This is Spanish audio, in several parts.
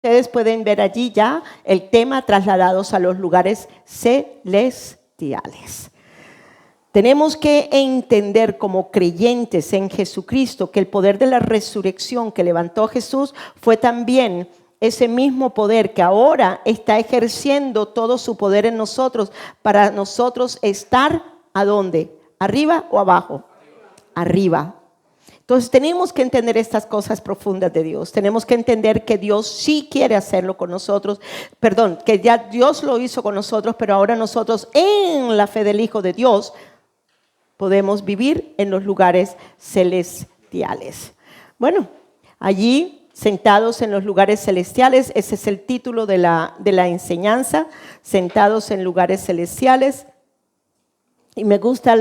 Ustedes pueden ver allí ya el tema trasladados a los lugares celestiales. Tenemos que entender como creyentes en Jesucristo que el poder de la resurrección que levantó Jesús fue también ese mismo poder que ahora está ejerciendo todo su poder en nosotros para nosotros estar ¿a dónde? ¿Arriba o abajo? Arriba. Entonces tenemos que entender estas cosas profundas de Dios. Tenemos que entender que Dios sí quiere hacerlo con nosotros. Perdón, que ya Dios lo hizo con nosotros, pero ahora nosotros en la fe del Hijo de Dios podemos vivir en los lugares celestiales. Bueno, allí sentados en los lugares celestiales, ese es el título de la enseñanza, sentados en lugares celestiales. Y me gusta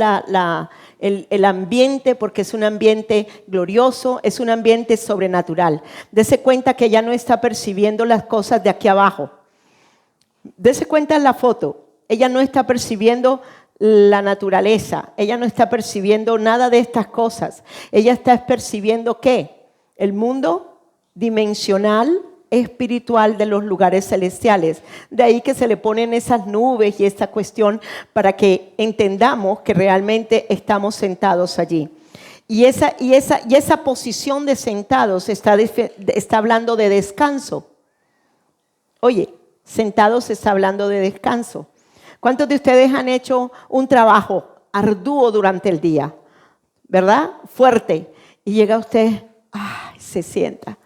el ambiente porque es un ambiente glorioso, es un ambiente sobrenatural. Dese cuenta que ella no está percibiendo las cosas de aquí abajo. Dese cuenta en la foto, ella no está percibiendo la naturaleza, ella no está percibiendo nada de estas cosas. Ella está percibiendo ¿qué? El mundo dimensional, espiritual de los lugares celestiales. De ahí que se le ponen esas nubes y esta cuestión para que entendamos que realmente estamos sentados allí. Y esa posición de sentados está hablando de descanso. Oye, sentados está hablando de descanso. ¿Cuántos de ustedes han hecho un trabajo arduo durante el día? ¿Verdad? Fuerte. Y llega usted, se sienta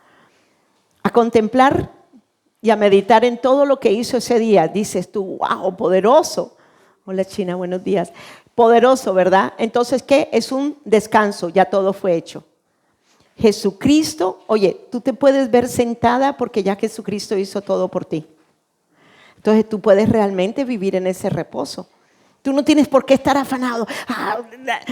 a contemplar y a meditar en todo lo que hizo ese día. Dices tú, wow, poderoso. Hola China, buenos días. Poderoso, ¿verdad? Entonces, ¿qué? Es un descanso, ya todo fue hecho. Jesucristo, oye, tú te puedes ver sentada porque ya Jesucristo hizo todo por ti. Entonces tú puedes realmente vivir en ese reposo. Tú no tienes por qué estar afanado.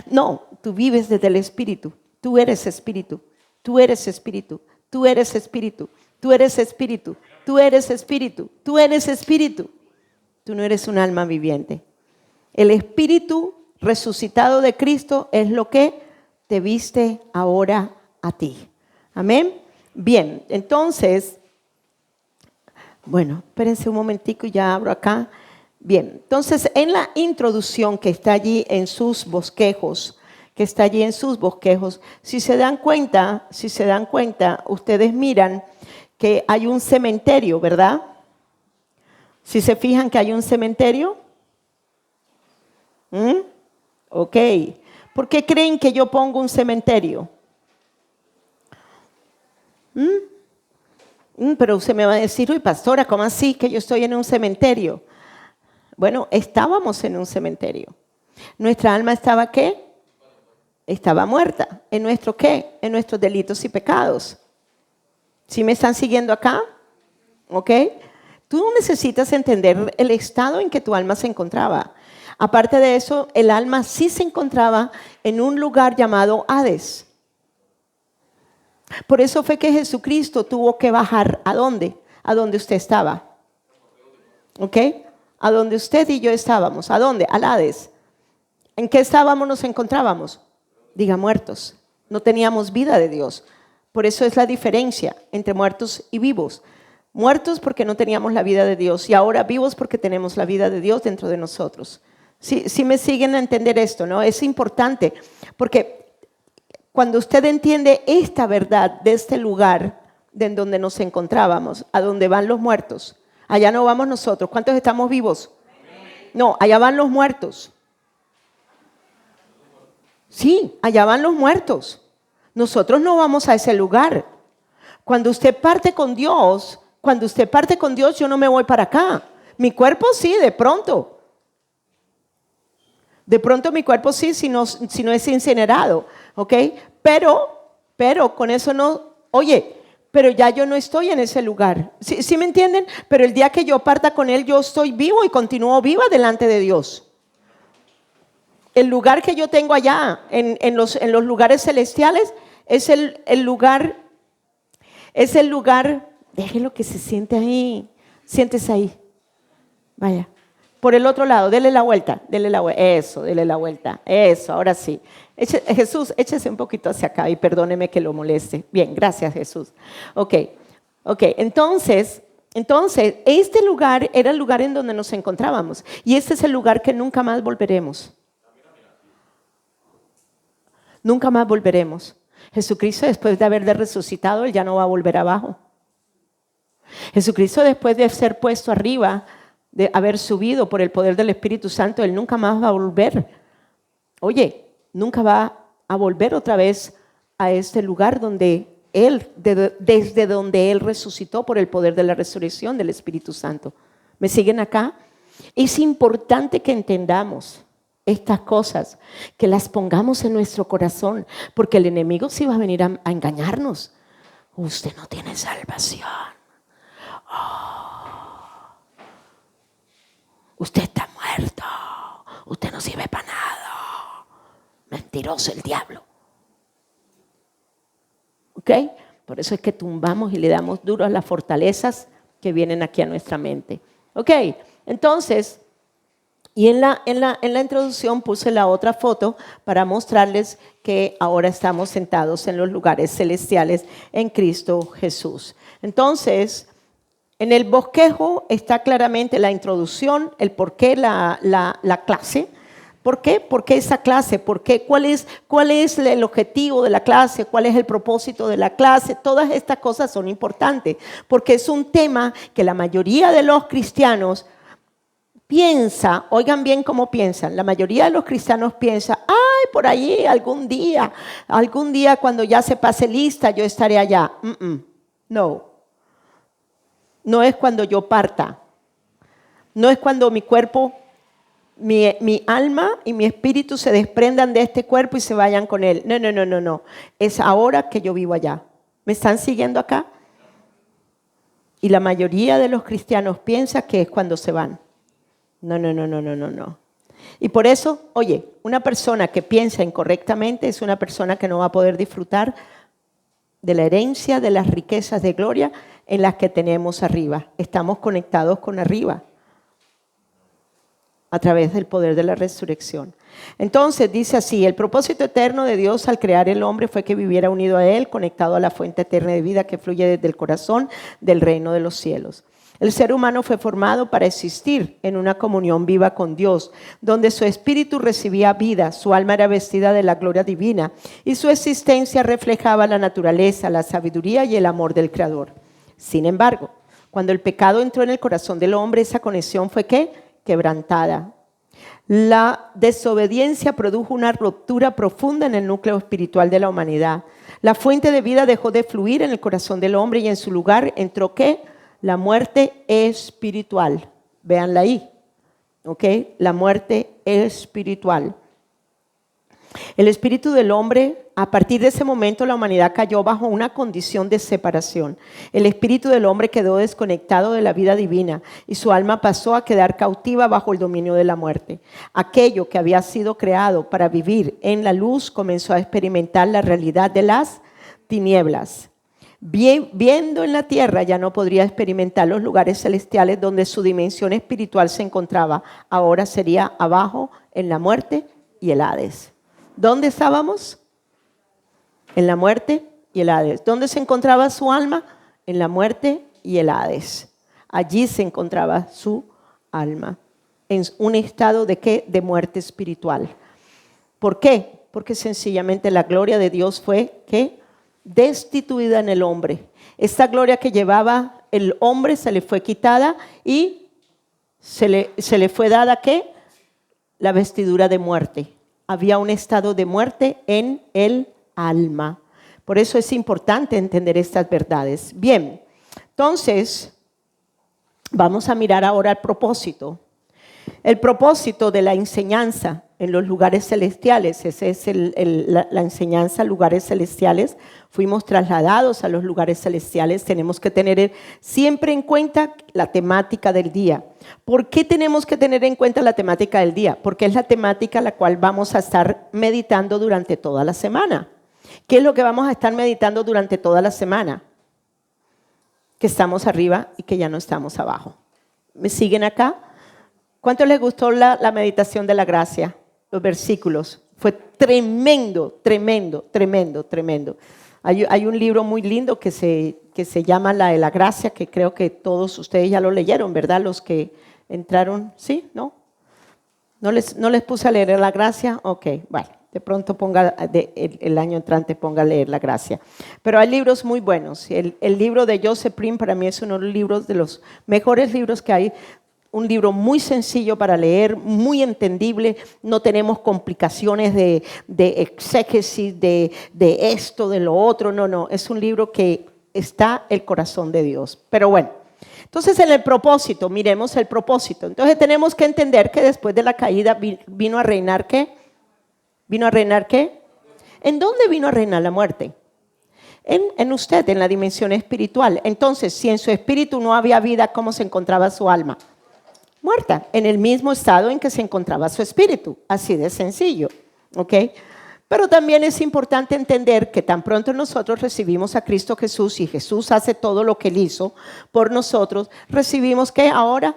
No, tú vives desde el Espíritu. Tú eres Espíritu. Tú eres Espíritu. Tú eres Espíritu. Tú eres Espíritu. Tú eres Espíritu. Tú eres Espíritu. Tú no eres un alma viviente. El Espíritu resucitado de Cristo es lo que te viste ahora a ti. Amén. Bien, entonces, bueno, espérense un momentico y ya abro acá. Bien, entonces en la introducción que está allí en sus bosquejos, si se dan cuenta, ustedes miran que hay un cementerio, ¿verdad? Si se fijan que hay un cementerio. Ok. ¿Por qué creen que yo pongo un cementerio? Pero usted me va a decir, uy, pastora, ¿cómo así que yo estoy en un cementerio? Bueno, estábamos en un cementerio. ¿Nuestra alma estaba qué? Estaba muerta. ¿En nuestro qué? En nuestros delitos y pecados. ¿Sí me están siguiendo acá? ¿Ok? Tú necesitas entender el estado en que tu alma se encontraba. Aparte de eso, el alma sí se encontraba en un lugar llamado Hades. Por eso fue que Jesucristo tuvo que bajar. ¿A dónde? A donde usted estaba. ¿Ok? A donde usted y yo estábamos. ¿A dónde? Al Hades. ¿En qué estábamos? Nos encontrábamos. Diga, muertos. No teníamos vida de Dios. Por eso es la diferencia entre muertos y vivos. Muertos porque no teníamos la vida de Dios y ahora vivos porque tenemos la vida de Dios dentro de nosotros. Sí me siguen a entender esto, ¿no? Es importante porque cuando usted entiende esta verdad de este lugar de donde nos encontrábamos, a donde van los muertos, allá no vamos nosotros. ¿Cuántos estamos vivos? No, allá van los muertos. Sí, allá van los muertos. Nosotros no vamos a ese lugar. Cuando usted parte con Dios, yo no me voy para acá. Mi cuerpo sí, de pronto. De pronto mi cuerpo sí, si no es incinerado, ¿ok? Pero con eso no, oye, pero ya yo no estoy en ese lugar. ¿Sí me entienden? Pero el día que yo parta con Él, yo estoy vivo y continúo viva delante de Dios. El lugar que yo tengo allá, en los lugares celestiales, es el lugar, déjelo que se siente ahí, siéntese ahí, vaya. Por el otro lado, dele la vuelta, eso, dele la vuelta, eso, ahora sí. Jesús, échese un poquito hacia acá y perdóneme que lo moleste. Bien, gracias Jesús. Ok, Ok, entonces, este lugar era el lugar en donde nos encontrábamos. Y este es el lugar que nunca más volveremos. Nunca más volveremos. Jesucristo, después de haber resucitado, Él ya no va a volver abajo. Jesucristo, después de ser puesto arriba, de haber subido por el poder del Espíritu Santo, Él nunca más va a volver. Oye, nunca va a volver otra vez a este lugar donde Él, desde donde Él resucitó por el poder de la resurrección del Espíritu Santo. ¿Me siguen acá? Es importante que entendamos estas cosas, que las pongamos en nuestro corazón, porque el enemigo sí va a venir a engañarnos. Usted no tiene salvación. Usted está muerto. Usted no sirve para nada. Mentiroso el diablo. ¿Ok? Por eso es que tumbamos y le damos duro a las fortalezas que vienen aquí a nuestra mente. ¿Ok? Entonces, y en la introducción puse la otra foto para mostrarles que ahora estamos sentados en los lugares celestiales en Cristo Jesús. Entonces, en el bosquejo está claramente la introducción, el por qué la clase. ¿Por qué? ¿Por qué esa clase? ¿Por qué? ¿Cuál es el objetivo de la clase? ¿Cuál es el propósito de la clase? Todas estas cosas son importantes porque es un tema que la mayoría de los cristianos piensa, oigan bien cómo piensan, la mayoría de los cristianos piensa, ay, por allí algún día cuando ya se pase lista yo estaré allá. No es cuando yo parta, no es cuando mi cuerpo, mi alma y mi espíritu se desprendan de este cuerpo y se vayan con él. No, es ahora que yo vivo allá. ¿Me están siguiendo acá? Y la mayoría de los cristianos piensa que es cuando se van. No. Y por eso, oye, una persona que piensa incorrectamente es una persona que no va a poder disfrutar de la herencia, de las riquezas de gloria en las que tenemos arriba. Estamos conectados con arriba a través del poder de la resurrección. Entonces dice así, el propósito eterno de Dios al crear el hombre fue que viviera unido a Él, conectado a la fuente eterna de vida que fluye desde el corazón del reino de los cielos. El ser humano fue formado para existir en una comunión viva con Dios, donde su espíritu recibía vida, su alma era vestida de la gloria divina y su existencia reflejaba la naturaleza, la sabiduría y el amor del Creador. Sin embargo, cuando el pecado entró en el corazón del hombre, esa conexión fue ¿qué? Quebrantada. La desobediencia produjo una ruptura profunda en el núcleo espiritual de la humanidad. La fuente de vida dejó de fluir en el corazón del hombre y en su lugar entró ¿qué? La muerte espiritual. Véanla ahí. ¿Ok? La muerte espiritual. El espíritu del hombre, a partir de ese momento la humanidad cayó bajo una condición de separación. El espíritu del hombre quedó desconectado de la vida divina y su alma pasó a quedar cautiva bajo el dominio de la muerte. Aquello que había sido creado para vivir en la luz comenzó a experimentar la realidad de las tinieblas. Viendo en la tierra ya no podría experimentar los lugares celestiales donde su dimensión espiritual se encontraba. Ahora sería abajo en la muerte y el Hades. ¿Dónde estábamos? En la muerte y el Hades. ¿Dónde se encontraba su alma? En la muerte y el Hades. Allí se encontraba su alma. En un estado de ¿qué? De muerte espiritual. ¿Por qué? Porque sencillamente la gloria de Dios fue ¿qué? Destituida en el hombre. Esta gloria que llevaba el hombre se le fue quitada y se le fue dada ¿qué? La vestidura de muerte. Había un estado de muerte en el alma. Por eso es importante entender estas verdades. Bien, entonces vamos a mirar ahora el propósito. El propósito de la enseñanza en los lugares celestiales, esa es la enseñanza, lugares celestiales. Fuimos trasladados a los lugares celestiales. Tenemos que tener siempre en cuenta la temática del día. ¿Por qué tenemos que tener en cuenta la temática del día? Porque es la temática la cual vamos a estar meditando durante toda la semana. ¿Qué es lo que vamos a estar meditando durante toda la semana? Que estamos arriba y que ya no estamos abajo. ¿Me siguen acá? ¿Cuánto les gustó la meditación de la gracia? Los versículos. Fue tremendo. Hay un libro muy lindo que se que se llama la de la gracia, que creo que todos ustedes ya lo leyeron, ¿verdad? Los que entraron, ¿sí? ¿No? ¿No les puse a leer la gracia? Ok, bueno, de pronto ponga, el año entrante ponga a leer la gracia. Pero hay libros muy buenos. El libro de Joseph Prim para mí es uno de los libros, de los mejores libros que hay. Un libro muy sencillo para leer, muy entendible, no tenemos complicaciones de exégesis, de esto, de lo otro, no, es un libro que está el corazón de Dios. Pero bueno, entonces en el propósito, miremos el propósito. Entonces tenemos que entender que después de la caída vino a reinar ¿qué? ¿Vino a reinar qué? ¿En dónde vino a reinar la muerte? En usted, en la dimensión espiritual. Entonces, si en su espíritu no había vida, ¿cómo se encontraba su alma? Muerta, en el mismo estado en que se encontraba su espíritu, así de sencillo, ¿ok? Pero también es importante entender que tan pronto nosotros recibimos a Cristo Jesús y Jesús hace todo lo que Él hizo por nosotros, recibimos ¿qué? Ahora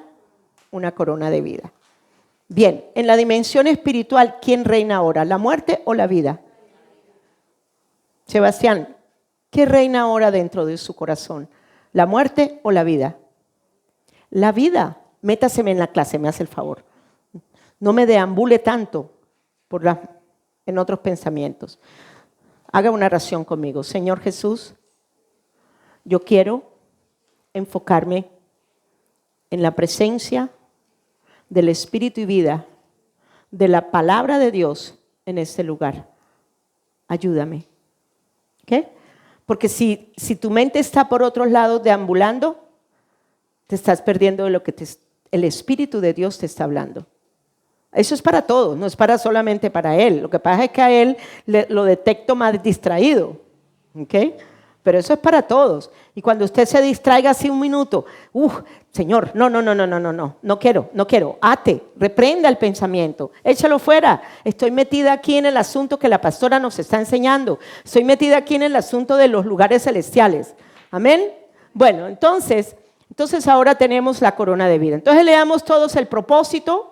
una corona de vida. Bien, en la dimensión espiritual, ¿quién reina ahora? ¿La muerte o la vida? Sebastián, ¿qué reina ahora dentro de su corazón? ¿La muerte o la vida? La vida. Métaseme en la clase, me hace el favor. No me deambule tanto en otros pensamientos. Haga una oración conmigo. Señor Jesús, yo quiero enfocarme en la presencia del Espíritu y vida, de la palabra de Dios en este lugar. Ayúdame. ¿Ok? Porque si tu mente está por otros lados deambulando, te estás perdiendo de lo que el Espíritu de Dios te está hablando. Eso es para todos, no es solamente para él. Lo que pasa es que a él lo detecto más distraído. ¿Ok? Pero eso es para todos. Y cuando usted se distraiga así un minuto, Señor, no quiero. Ate, reprenda el pensamiento, échalo fuera. Estoy metida aquí en el asunto que la pastora nos está enseñando. Estoy metida aquí en el asunto de los lugares celestiales. Amén. Bueno, entonces ahora tenemos la corona de vida. Entonces leamos todos el propósito.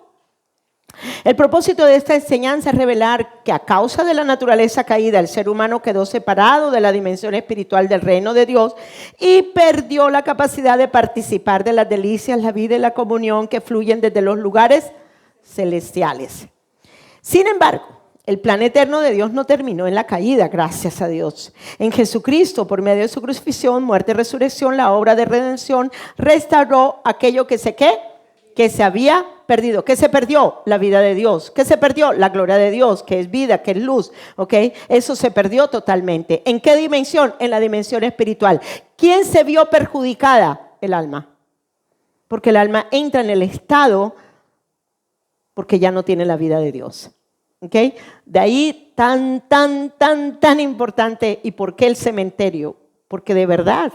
El propósito de esta enseñanza es revelar que a causa de la naturaleza caída, el ser humano quedó separado de la dimensión espiritual del reino de Dios y perdió la capacidad de participar de las delicias, la vida y la comunión que fluyen desde los lugares celestiales. Sin embargo, el plan eterno de Dios no terminó en la caída, gracias a Dios. En Jesucristo, por medio de su crucifixión, muerte y resurrección, la obra de redención restauró aquello que se había perdido. ¿Qué se perdió? La vida de Dios. ¿Qué se perdió? La gloria de Dios, que es vida, que es luz. ¿Ok? Eso se perdió totalmente. ¿En qué dimensión? En la dimensión espiritual. ¿Quién se vio perjudicada? El alma. Porque el alma entra en el estado porque ya no tiene la vida de Dios. ¿Ok? De ahí tan importante. ¿Y por qué el cementerio? Porque de verdad,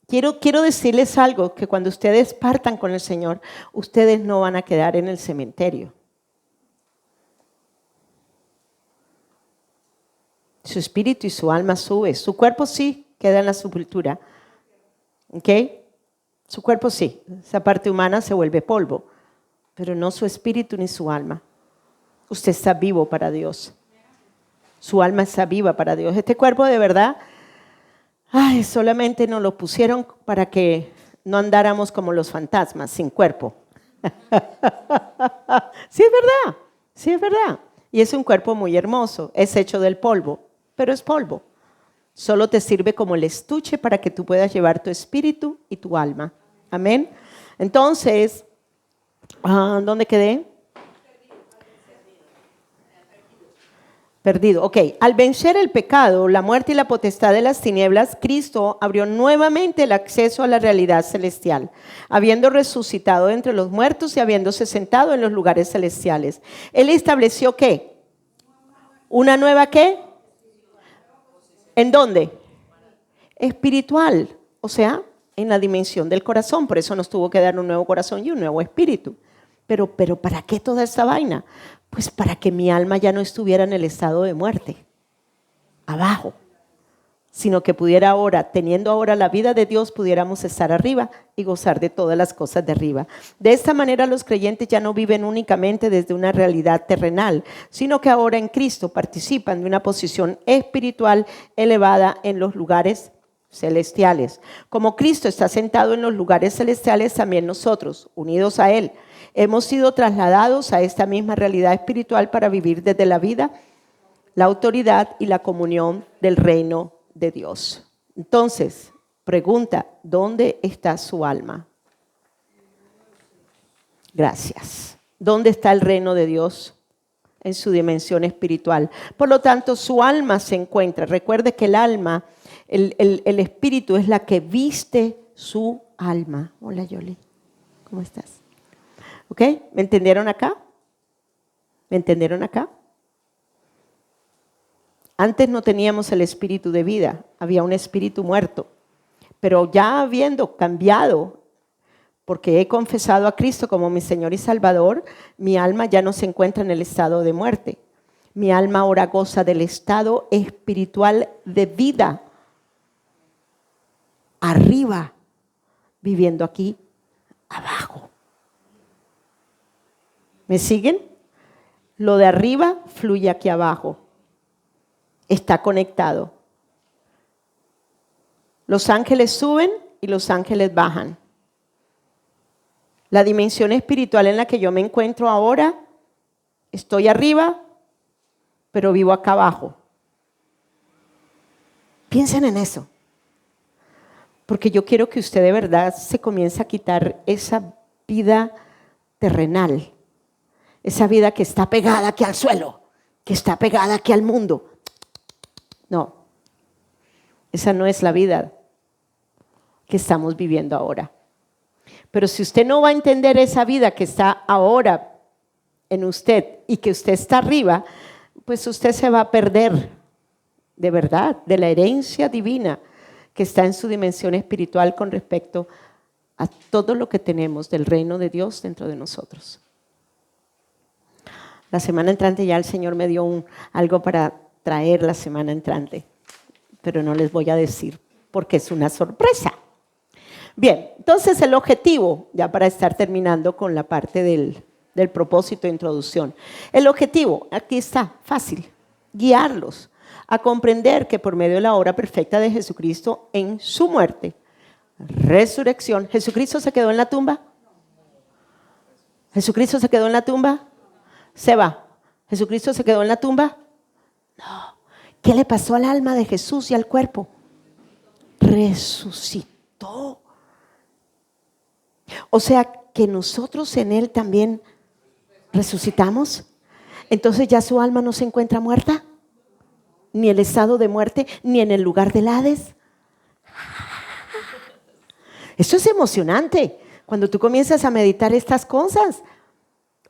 quiero decirles algo, que cuando ustedes partan con el Señor, ustedes no van a quedar en el cementerio. Su espíritu y su alma sube. Su cuerpo sí queda en la sepultura. ¿Ok? Su cuerpo sí. Esa parte humana se vuelve polvo. Pero no su espíritu ni su alma. Usted está vivo para Dios. Su alma está viva para Dios. Este cuerpo de verdad, solamente nos lo pusieron para que no andáramos como los fantasmas, sin cuerpo. Sí es verdad. Y es un cuerpo muy hermoso. Es hecho del polvo, pero es polvo. Solo te sirve como el estuche para que tú puedas llevar tu espíritu y tu alma. Amén. Entonces, ¿dónde quedé? Perdido. Ok, al vencer el pecado, la muerte y la potestad de las tinieblas, Cristo abrió nuevamente el acceso a la realidad celestial, habiendo resucitado entre los muertos y habiéndose sentado en los lugares celestiales. Él estableció ¿qué? ¿Una nueva qué? ¿En dónde? Espiritual, o sea, en la dimensión del corazón. Por eso nos tuvo que dar un nuevo corazón y un nuevo espíritu. Pero ¿para qué toda esta vaina? Pues para que mi alma ya no estuviera en el estado de muerte, abajo, sino que pudiera ahora, teniendo ahora la vida de Dios, pudiéramos estar arriba y gozar de todas las cosas de arriba. De esta manera los creyentes ya no viven únicamente desde una realidad terrenal, sino que ahora en Cristo participan de una posición espiritual elevada en los lugares celestiales. Como Cristo está sentado en los lugares celestiales, también nosotros, unidos a Él, hemos sido trasladados a esta misma realidad espiritual para vivir desde la vida, la autoridad y la comunión del reino de Dios. Entonces, pregunta, ¿dónde está su alma? Gracias. ¿Dónde está el reino de Dios? En su dimensión espiritual. Por lo tanto, su alma se encuentra. Recuerde que el alma, el espíritu es la que viste su alma. Hola, Yoli. ¿Cómo estás? ¿Ok? ¿Me entendieron acá? ¿Me entendieron acá? Antes no teníamos el espíritu de vida, había un espíritu muerto. Pero ya habiendo cambiado, porque he confesado a Cristo como mi Señor y Salvador, mi alma ya no se encuentra en el estado de muerte. Mi alma ahora goza del estado espiritual de vida. Arriba, viviendo aquí abajo. ¿Me siguen? Lo de arriba fluye aquí abajo. Está conectado. Los ángeles suben y los ángeles bajan. La dimensión espiritual en la que yo me encuentro ahora, estoy arriba, pero vivo acá abajo. Piensen en eso. Porque yo quiero que usted de verdad se comience a quitar esa vida terrenal. Esa vida que está pegada aquí al suelo, que está pegada aquí al mundo. No, esa no es la vida que estamos viviendo ahora. Pero si usted no va a entender esa vida que está ahora en usted y que usted está arriba, pues usted se va a perder de verdad de la herencia divina que está en su dimensión espiritual con respecto a todo lo que tenemos del reino de Dios dentro de nosotros. La semana entrante ya el Señor me dio algo para traer la semana entrante, pero no les voy a decir porque es una sorpresa. Bien, entonces el objetivo, ya para estar terminando con la parte del propósito de introducción. El objetivo, aquí está, fácil, guiarlos a comprender que por medio de la obra perfecta de Jesucristo en su muerte, resurrección, ¿Jesucristo se quedó en la tumba? ¿Jesucristo se quedó en la tumba? Seba, ¿Jesucristo se quedó en la tumba? No. ¿Qué le pasó al alma de Jesús y al cuerpo? Resucitó. O sea que nosotros en Él también resucitamos. Entonces ya su alma no se encuentra muerta, ni en el estado de muerte, ni en el lugar del Hades. Esto es emocionante cuando tú comienzas a meditar estas cosas.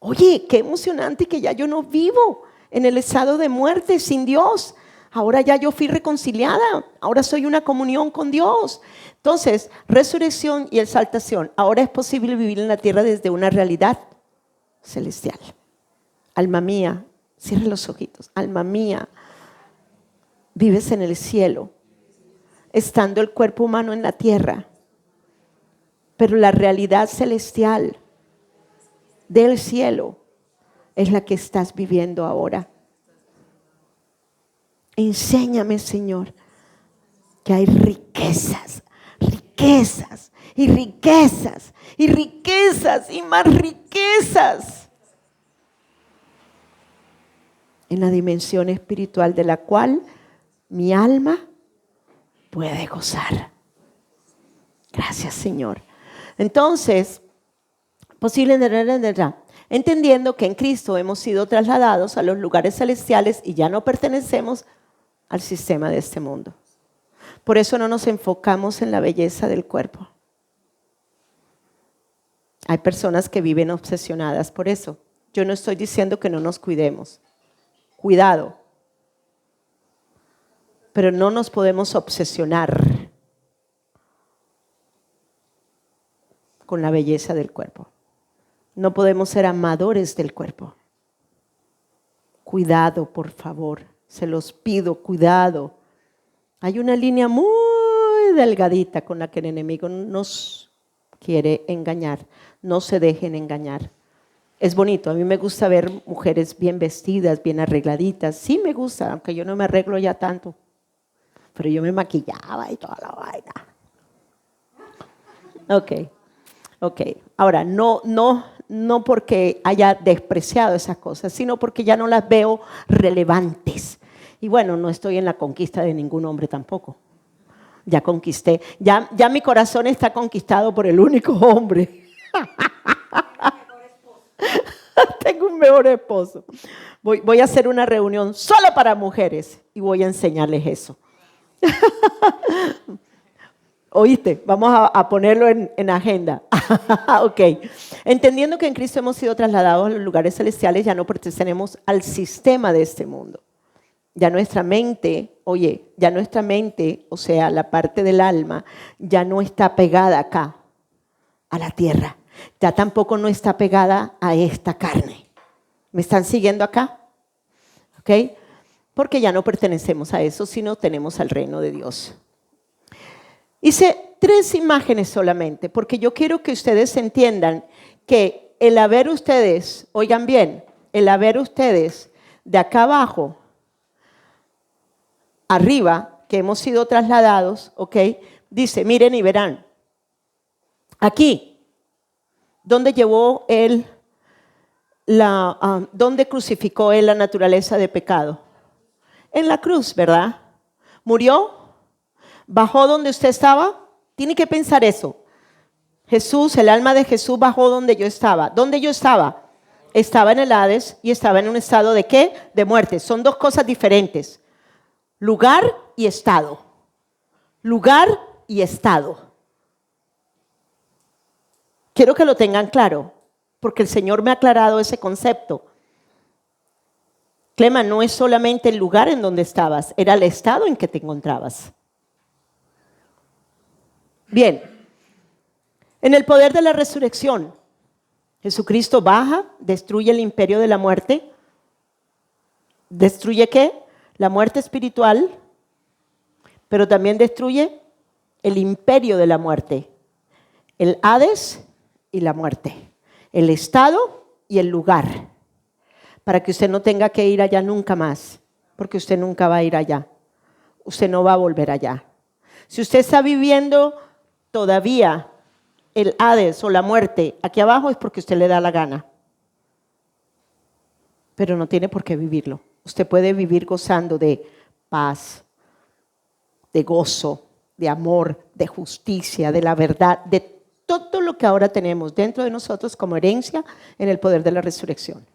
Oye, qué emocionante que ya yo no vivo en el estado de muerte sin Dios. Ahora ya yo fui reconciliada, ahora soy una comunión con Dios. Entonces, resurrección y exaltación. Ahora es posible vivir en la tierra desde una realidad celestial. Alma mía, cierre los ojitos. Alma mía, vives en el cielo, estando el cuerpo humano en la tierra. Pero la realidad celestial del cielo es la que estás viviendo ahora. Enséñame, Señor, que hay riquezas, riquezas y riquezas y riquezas y más riquezas en la dimensión espiritual de la cual mi alma puede gozar. Gracias, Señor. Entonces, entendiendo que en Cristo hemos sido trasladados a los lugares celestiales y ya no pertenecemos al sistema de este mundo. Por eso no nos enfocamos en la belleza del cuerpo. Hay personas que viven obsesionadas por eso. Yo no estoy diciendo que no nos cuidemos. Cuidado. Pero no nos podemos obsesionar con la belleza del cuerpo. No podemos ser amadores del cuerpo. Cuidado, por favor. Se los pido, cuidado. Hay una línea muy delgadita con la que el enemigo nos quiere engañar. No se dejen engañar. Es bonito, a mí me gusta ver mujeres bien vestidas, bien arregladitas. Sí me gusta, aunque yo no me arreglo ya tanto. pero yo me maquillaba y toda la vaina. Ok. Ahora, no porque haya despreciado esas cosas, sino porque ya no las veo relevantes. Y bueno, no estoy en la conquista de ningún hombre tampoco. Ya conquisté, ya mi corazón está conquistado por el único hombre. Tengo un mejor esposo. Voy a hacer una reunión solo para mujeres y voy a enseñarles eso. ¿Oíste? Vamos a ponerlo en agenda. Ok. Entendiendo que en Cristo hemos sido trasladados a los lugares celestiales, ya no pertenecemos al sistema de este mundo. Ya nuestra mente, o sea, la parte del alma, ya no está pegada acá, a la tierra. Ya tampoco no está pegada a esta carne. ¿Me están siguiendo acá? ¿Ok? Porque ya no pertenecemos a eso, sino tenemos al reino de Dios. Hice 3 imágenes solamente, porque yo quiero que ustedes entiendan que el haber ustedes, oigan bien, el haber ustedes de acá abajo, arriba, que hemos sido trasladados, ¿ok? Dice, miren y verán. Aquí, ¿dónde llevó él dónde crucificó él la naturaleza de pecado? En la cruz, ¿verdad? ¿Murió? ¿Bajó donde usted estaba? Tiene que pensar eso. Jesús, el alma de Jesús bajó donde yo estaba. ¿Dónde yo estaba? Estaba en el Hades y estaba en un estado ¿de qué? De muerte. Son 2 cosas diferentes. Lugar y estado. Lugar y estado. Quiero que lo tengan claro, porque el Señor me ha aclarado ese concepto. Clema, no es solamente el lugar en donde estabas, era el estado en que te encontrabas. Bien, en el poder de la resurrección, Jesucristo baja, destruye el imperio de la muerte. ¿Destruye qué? La muerte espiritual, pero también destruye el imperio de la muerte, el Hades y la muerte, el estado y el lugar, para que usted no tenga que ir allá nunca más, porque usted nunca va a ir allá, usted no va a volver allá. Si usted está viviendo todavía el Hades o la muerte aquí abajo es porque usted le da la gana, pero no tiene por qué vivirlo. Usted puede vivir gozando de paz, de gozo, de amor, de justicia, de la verdad, de todo lo que ahora tenemos dentro de nosotros como herencia en el poder de la resurrección.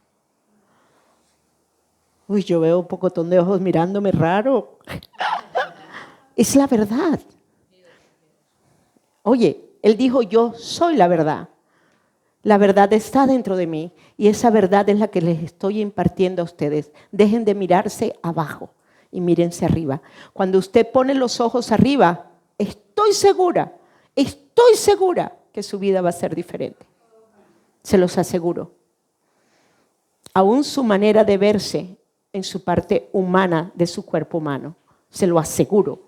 Uy, yo veo un pocotón de ojos mirándome raro. Es la verdad. Oye, él dijo, yo soy la verdad. La verdad está dentro de mí y esa verdad es la que les estoy impartiendo a ustedes. Dejen de mirarse abajo y mírense arriba. Cuando usted pone los ojos arriba, estoy segura que su vida va a ser diferente. Se los aseguro. Aún su manera de verse en su parte humana de su cuerpo humano. Se lo aseguro.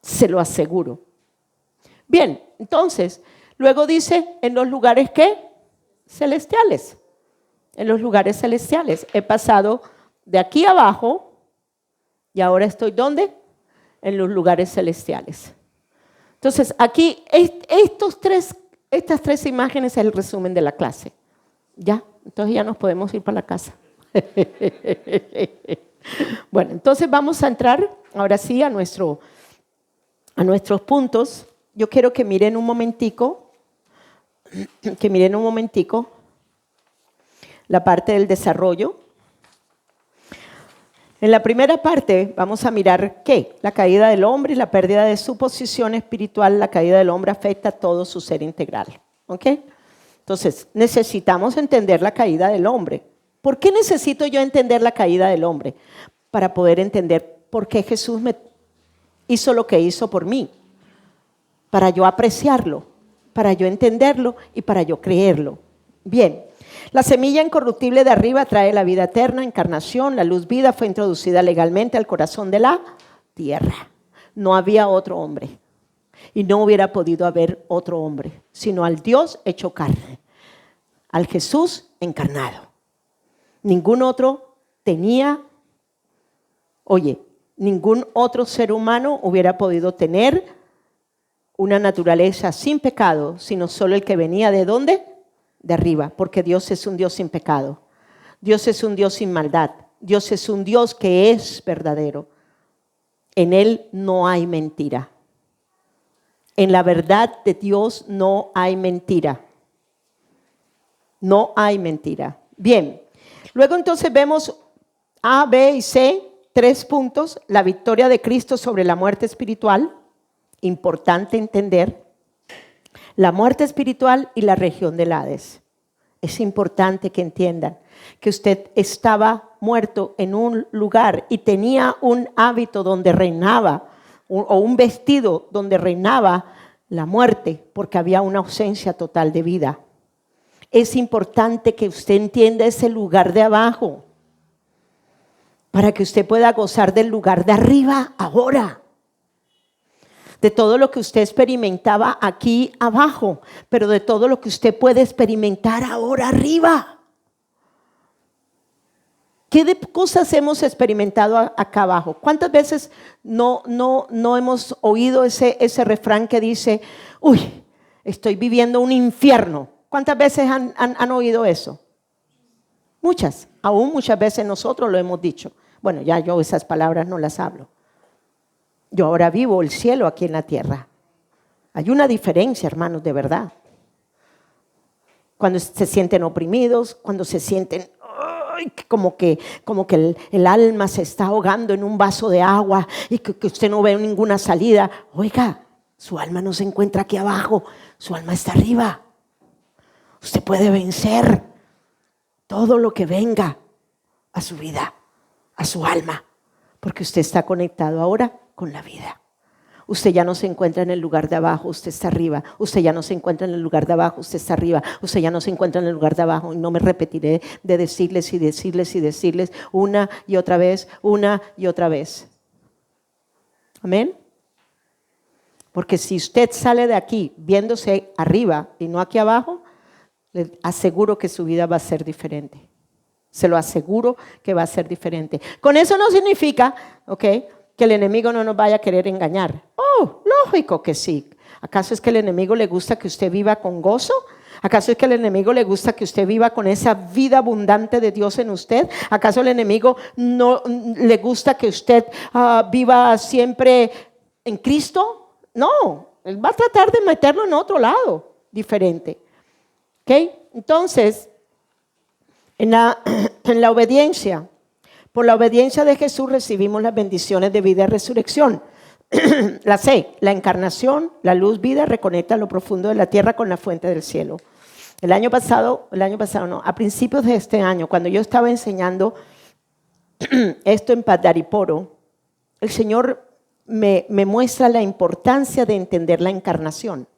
Se lo aseguro. Bien, entonces, luego dice, en los lugares ¿qué? Celestiales. En los lugares celestiales. He pasado de aquí abajo y ahora estoy ¿dónde? En los lugares celestiales. Entonces, aquí, estas 3 imágenes es el resumen de la clase. ¿Ya? Entonces ya nos podemos ir para la casa. Bueno, entonces vamos a entrar ahora sí a nuestros puntos. Yo quiero que miren un momentico, la parte del desarrollo. En la primera parte vamos a mirar ¿qué? La caída del hombre y la pérdida de su posición espiritual. La caída del hombre afecta a todo su ser integral. ¿Ok? Entonces, necesitamos entender la caída del hombre. ¿Por qué necesito yo entender la caída del hombre? Para poder entender por qué Jesús me hizo lo que hizo por mí. Para yo apreciarlo, para yo entenderlo y para yo creerlo. Bien, la semilla incorruptible de arriba trae la vida eterna, encarnación, la luz vida fue introducida legalmente al corazón de la tierra. No había otro hombre y no hubiera podido haber otro hombre, sino al Dios hecho carne, al Jesús encarnado. Ningún otro tenía, ningún otro ser humano hubiera podido tener una naturaleza sin pecado, sino solo el que venía ¿de dónde? De arriba, porque Dios es un Dios sin pecado. Dios es un Dios sin maldad. Dios es un Dios que es verdadero. En Él no hay mentira. En la verdad de Dios no hay mentira. No hay mentira. Bien, luego entonces vemos A, B y C, 3 puntos. La victoria de Cristo sobre la muerte espiritual. Importante entender. La muerte espiritual y la región del Hades. Es importante que entiendan que usted estaba muerto en un lugar y tenía un hábito donde reinaba, o un vestido donde reinaba la muerte, porque había una ausencia total de vida. Es importante que usted entienda ese lugar de abajo, para que usted pueda gozar del lugar de arriba ahora. De todo lo que usted experimentaba aquí abajo, pero de todo lo que usted puede experimentar ahora arriba. ¿Qué cosas hemos experimentado acá abajo? ¿Cuántas veces no hemos oído ese refrán que dice, uy, estoy viviendo un infierno? ¿Cuántas veces han oído eso? Muchas, aún muchas veces nosotros lo hemos dicho. Bueno, ya yo esas palabras no las hablo. Yo ahora vivo el cielo aquí en la tierra. Hay una diferencia, hermanos, de verdad. Cuando se sienten oprimidos, cuando se sienten como que el alma se está ahogando en un vaso de agua y que usted no ve ninguna salida. Oiga, su alma no se encuentra aquí abajo, su alma está arriba. Usted puede vencer todo lo que venga a su vida, a su alma, porque usted está conectado ahora con la vida. Usted ya no se encuentra en el lugar de abajo, usted está arriba. Usted ya no se encuentra en el lugar de abajo, usted está arriba. Usted ya no se encuentra en el lugar de abajo. Y no me repetiré de decirles y decirles y decirles una y otra vez, una y otra vez. Amén. Porque si usted sale de aquí viéndose arriba y no aquí abajo, le aseguro que su vida va a ser diferente. Se lo aseguro que va a ser diferente. Con eso no significa, que el enemigo no nos vaya a querer engañar. Oh, lógico que sí. ¿Acaso es que al enemigo le gusta que usted viva con gozo? ¿Acaso es que al enemigo le gusta que usted viva con esa vida abundante de Dios en usted? ¿Acaso al enemigo no le gusta que usted viva siempre en Cristo? No, él va a tratar de meterlo en otro lado diferente. ¿Ok? Entonces, en la obediencia, por la obediencia de Jesús recibimos las bendiciones de vida y resurrección. La C, la encarnación, la luz, vida, reconecta lo profundo de la tierra con la fuente del cielo. El año pasado no, a principios de este año, cuando yo estaba enseñando esto en Padariporo, el Señor me muestra la importancia de entender la encarnación.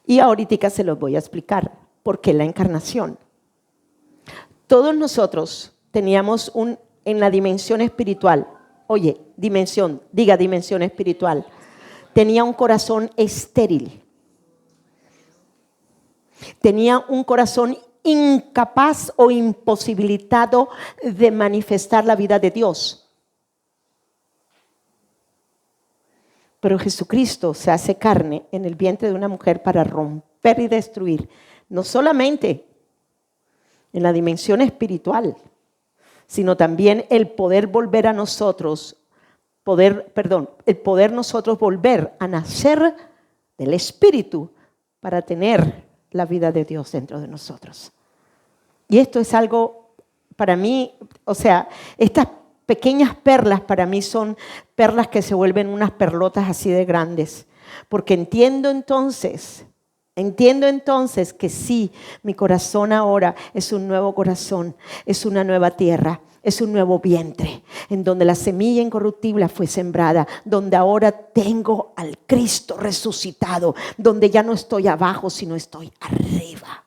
Y ahorita se los voy a explicar por qué la encarnación. Todos nosotros teníamos en la dimensión espiritual, diga dimensión espiritual, tenía un corazón estéril. Tenía un corazón incapaz o imposibilitado de manifestar la vida de Dios. Pero Jesucristo se hace carne en el vientre de una mujer para romper y destruir, no solamente en la dimensión espiritual, sino también el poder volver a nosotros, el poder nosotros volver a nacer del Espíritu para tener la vida de Dios dentro de nosotros. Y esto es algo para mí, estas pequeñas perlas para mí son perlas que se vuelven unas perlotas así de grandes, porque entiendo entonces que sí, mi corazón ahora es un nuevo corazón, es una nueva tierra, es un nuevo vientre, en donde la semilla incorruptible fue sembrada, donde ahora tengo al Cristo resucitado, donde ya no estoy abajo, sino estoy arriba.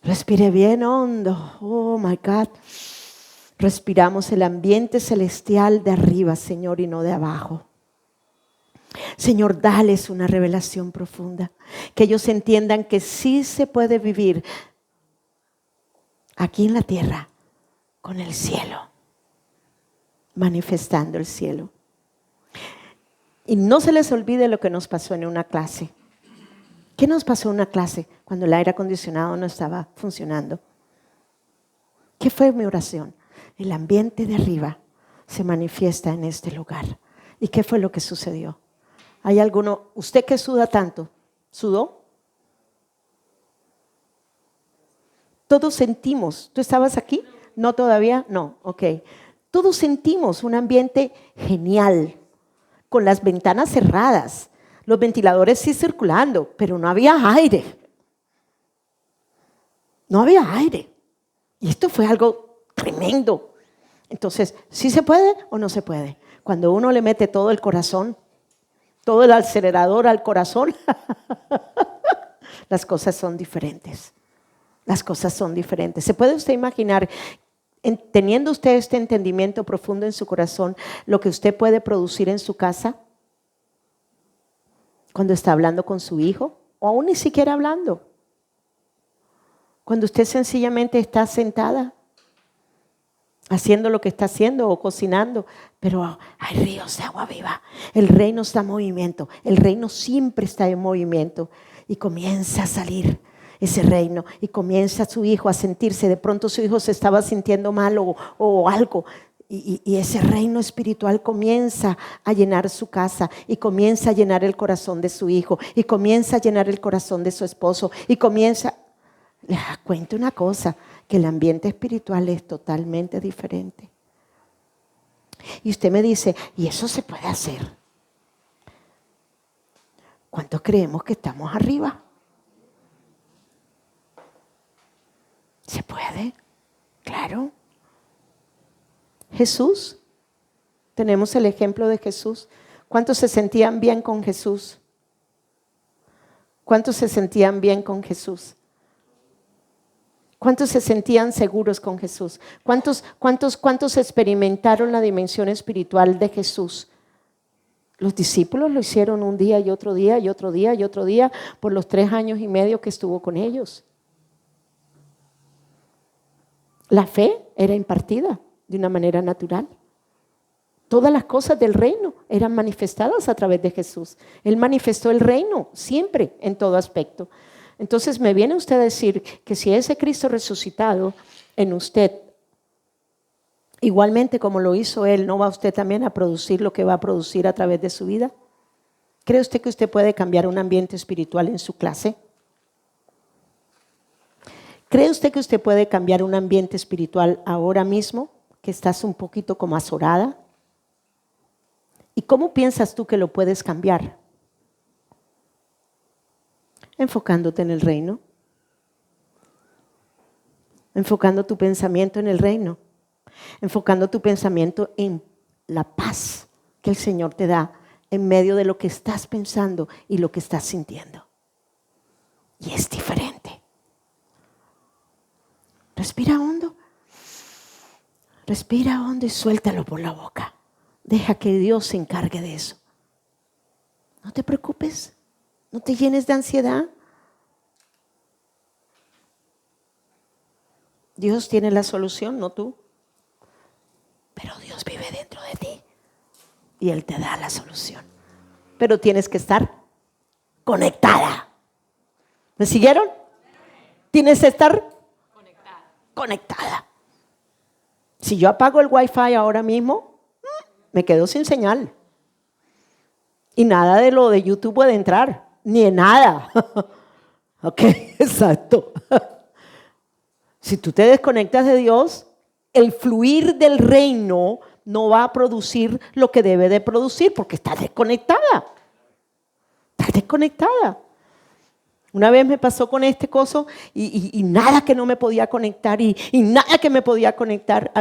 Respire bien hondo, oh my God. Respiramos el ambiente celestial de arriba, Señor, y no de abajo. Señor, dales una revelación profunda, que ellos entiendan que sí se puede vivir aquí en la tierra con el cielo, manifestando el cielo. Y no se les olvide lo que nos pasó en una clase. ¿Qué nos pasó en una clase cuando el aire acondicionado no estaba funcionando? ¿Qué fue mi oración? El ambiente de arriba se manifiesta en este lugar. ¿Y qué fue lo que sucedió? ¿Hay alguno, usted que suda tanto, sudó? Todos sentimos, ¿tú estabas aquí? ¿No todavía? No, ok. Todos sentimos un ambiente genial, con las ventanas cerradas, los ventiladores sí circulando, pero no había aire. No había aire. Y esto fue algo tremendo. Entonces, ¿sí se puede o no se puede? Cuando uno le mete todo el corazón, todo el acelerador al corazón, las cosas son diferentes. Las cosas son diferentes. ¿Se puede usted imaginar, teniendo usted este entendimiento profundo en su corazón, lo que usted puede producir en su casa? Cuando está hablando con su hijo, o aún ni siquiera hablando. Cuando usted sencillamente está sentada, haciendo lo que está haciendo o cocinando, pero hay ríos de agua viva. El reino está en movimiento. El reino siempre está en movimiento. Y comienza a salir ese reino y comienza su hijo a sentirse. De pronto su hijo se estaba sintiendo mal o algo. Y ese reino espiritual comienza a llenar su casa y comienza a llenar el corazón de su hijo y comienza a llenar el corazón de su esposo y comienza. Les cuento una cosa, que el ambiente espiritual es totalmente diferente. Y usted me dice, ¿y eso se puede hacer? ¿Cuántos creemos que estamos arriba? ¿Se puede? Claro. Jesús, tenemos el ejemplo de Jesús. ¿Cuántos se sentían bien con Jesús? ¿Cuántos se sentían bien con Jesús? ¿Cuántos se sentían seguros con Jesús? ¿Cuántos experimentaron la dimensión espiritual de Jesús? Los discípulos lo hicieron un día y otro día y otro día y otro día por los 3 años y medio que estuvo con ellos. La fe era impartida de una manera natural. Todas las cosas del reino eran manifestadas a través de Jesús. Él manifestó el reino siempre, en todo aspecto. Entonces me viene usted a decir que si ese Cristo resucitado en usted, igualmente como lo hizo Él, ¿no va usted también a producir lo que va a producir a través de su vida? ¿Cree usted que usted puede cambiar un ambiente espiritual en su clase? ¿Cree usted que usted puede cambiar un ambiente espiritual ahora mismo, que estás un poquito como azorada? ¿Y cómo piensas tú que lo puedes cambiar? Enfocándote en el reino. Enfocando tu pensamiento en el reino. Enfocando tu pensamiento en la paz que el Señor te da en medio de lo que estás pensando y lo que estás sintiendo. Y es diferente. Respira hondo. Respira hondo y suéltalo por la boca. Deja que Dios se encargue de eso. No te preocupes. No te llenes de ansiedad. Dios tiene la solución, no tú. Pero Dios vive dentro de ti y Él te da la solución. Pero tienes que estar conectada. ¿Me siguieron? Tienes que estar conectada. Si yo apago el Wi-Fi ahora mismo, me quedo sin señal. Y nada de lo de YouTube puede entrar. Ni en nada. Ok, exacto. Si tú te desconectas de Dios, el fluir del reino no va a producir lo que debe de producir porque estás desconectada. Estás desconectada. Una vez me pasó con este coso y nada que no me podía conectar y nada que me podía conectar.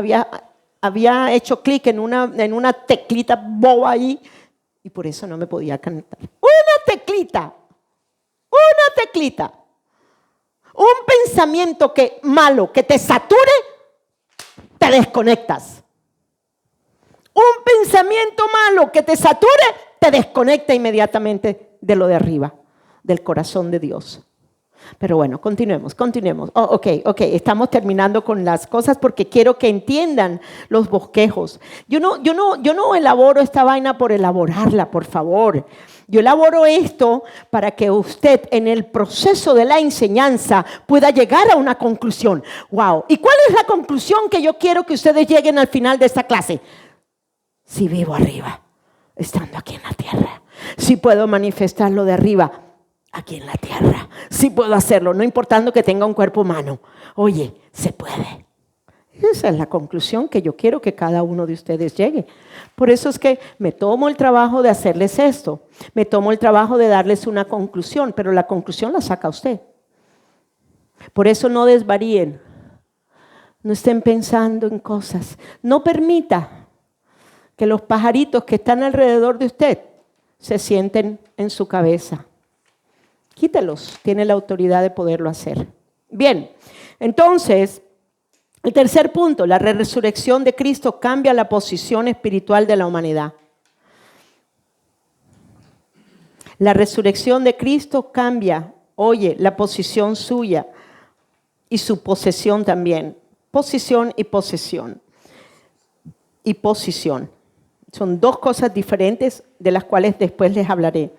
Había hecho clic en una teclita boba ahí y por eso no me podía conectar. Una teclita. Un pensamiento malo que te sature, te desconectas. Un pensamiento malo que te sature, te desconecta inmediatamente de lo de arriba, del corazón de Dios. Pero bueno, continuemos. Ok, estamos terminando con las cosas porque quiero que entiendan los bosquejos. Yo no elaboro esta vaina por elaborarla, por favor. Yo elaboro esto para que usted en el proceso de la enseñanza pueda llegar a una conclusión. Wow. ¿Y cuál es la conclusión que yo quiero que ustedes lleguen al final de esta clase? Si vivo arriba, estando aquí en la tierra, si puedo manifestarlo de arriba, aquí en la tierra, sí puedo hacerlo, no importando que tenga un cuerpo humano. Oye, se puede. Esa es la conclusión que yo quiero que cada uno de ustedes llegue. Por eso es que me tomo el trabajo de hacerles esto. Me tomo el trabajo de darles una conclusión, pero la conclusión la saca usted. Por eso no desvaríen. No estén pensando en cosas. No permita que los pajaritos que están alrededor de usted se sienten en su cabeza. Quítelos, tiene la autoridad de poderlo hacer. Bien, entonces, el tercer punto, la resurrección de Cristo cambia la posición espiritual de la humanidad. La resurrección de Cristo cambia, oye, la posición suya y su posesión también. Posición y posesión. Y posición. Son dos cosas diferentes de las cuales después les hablaré.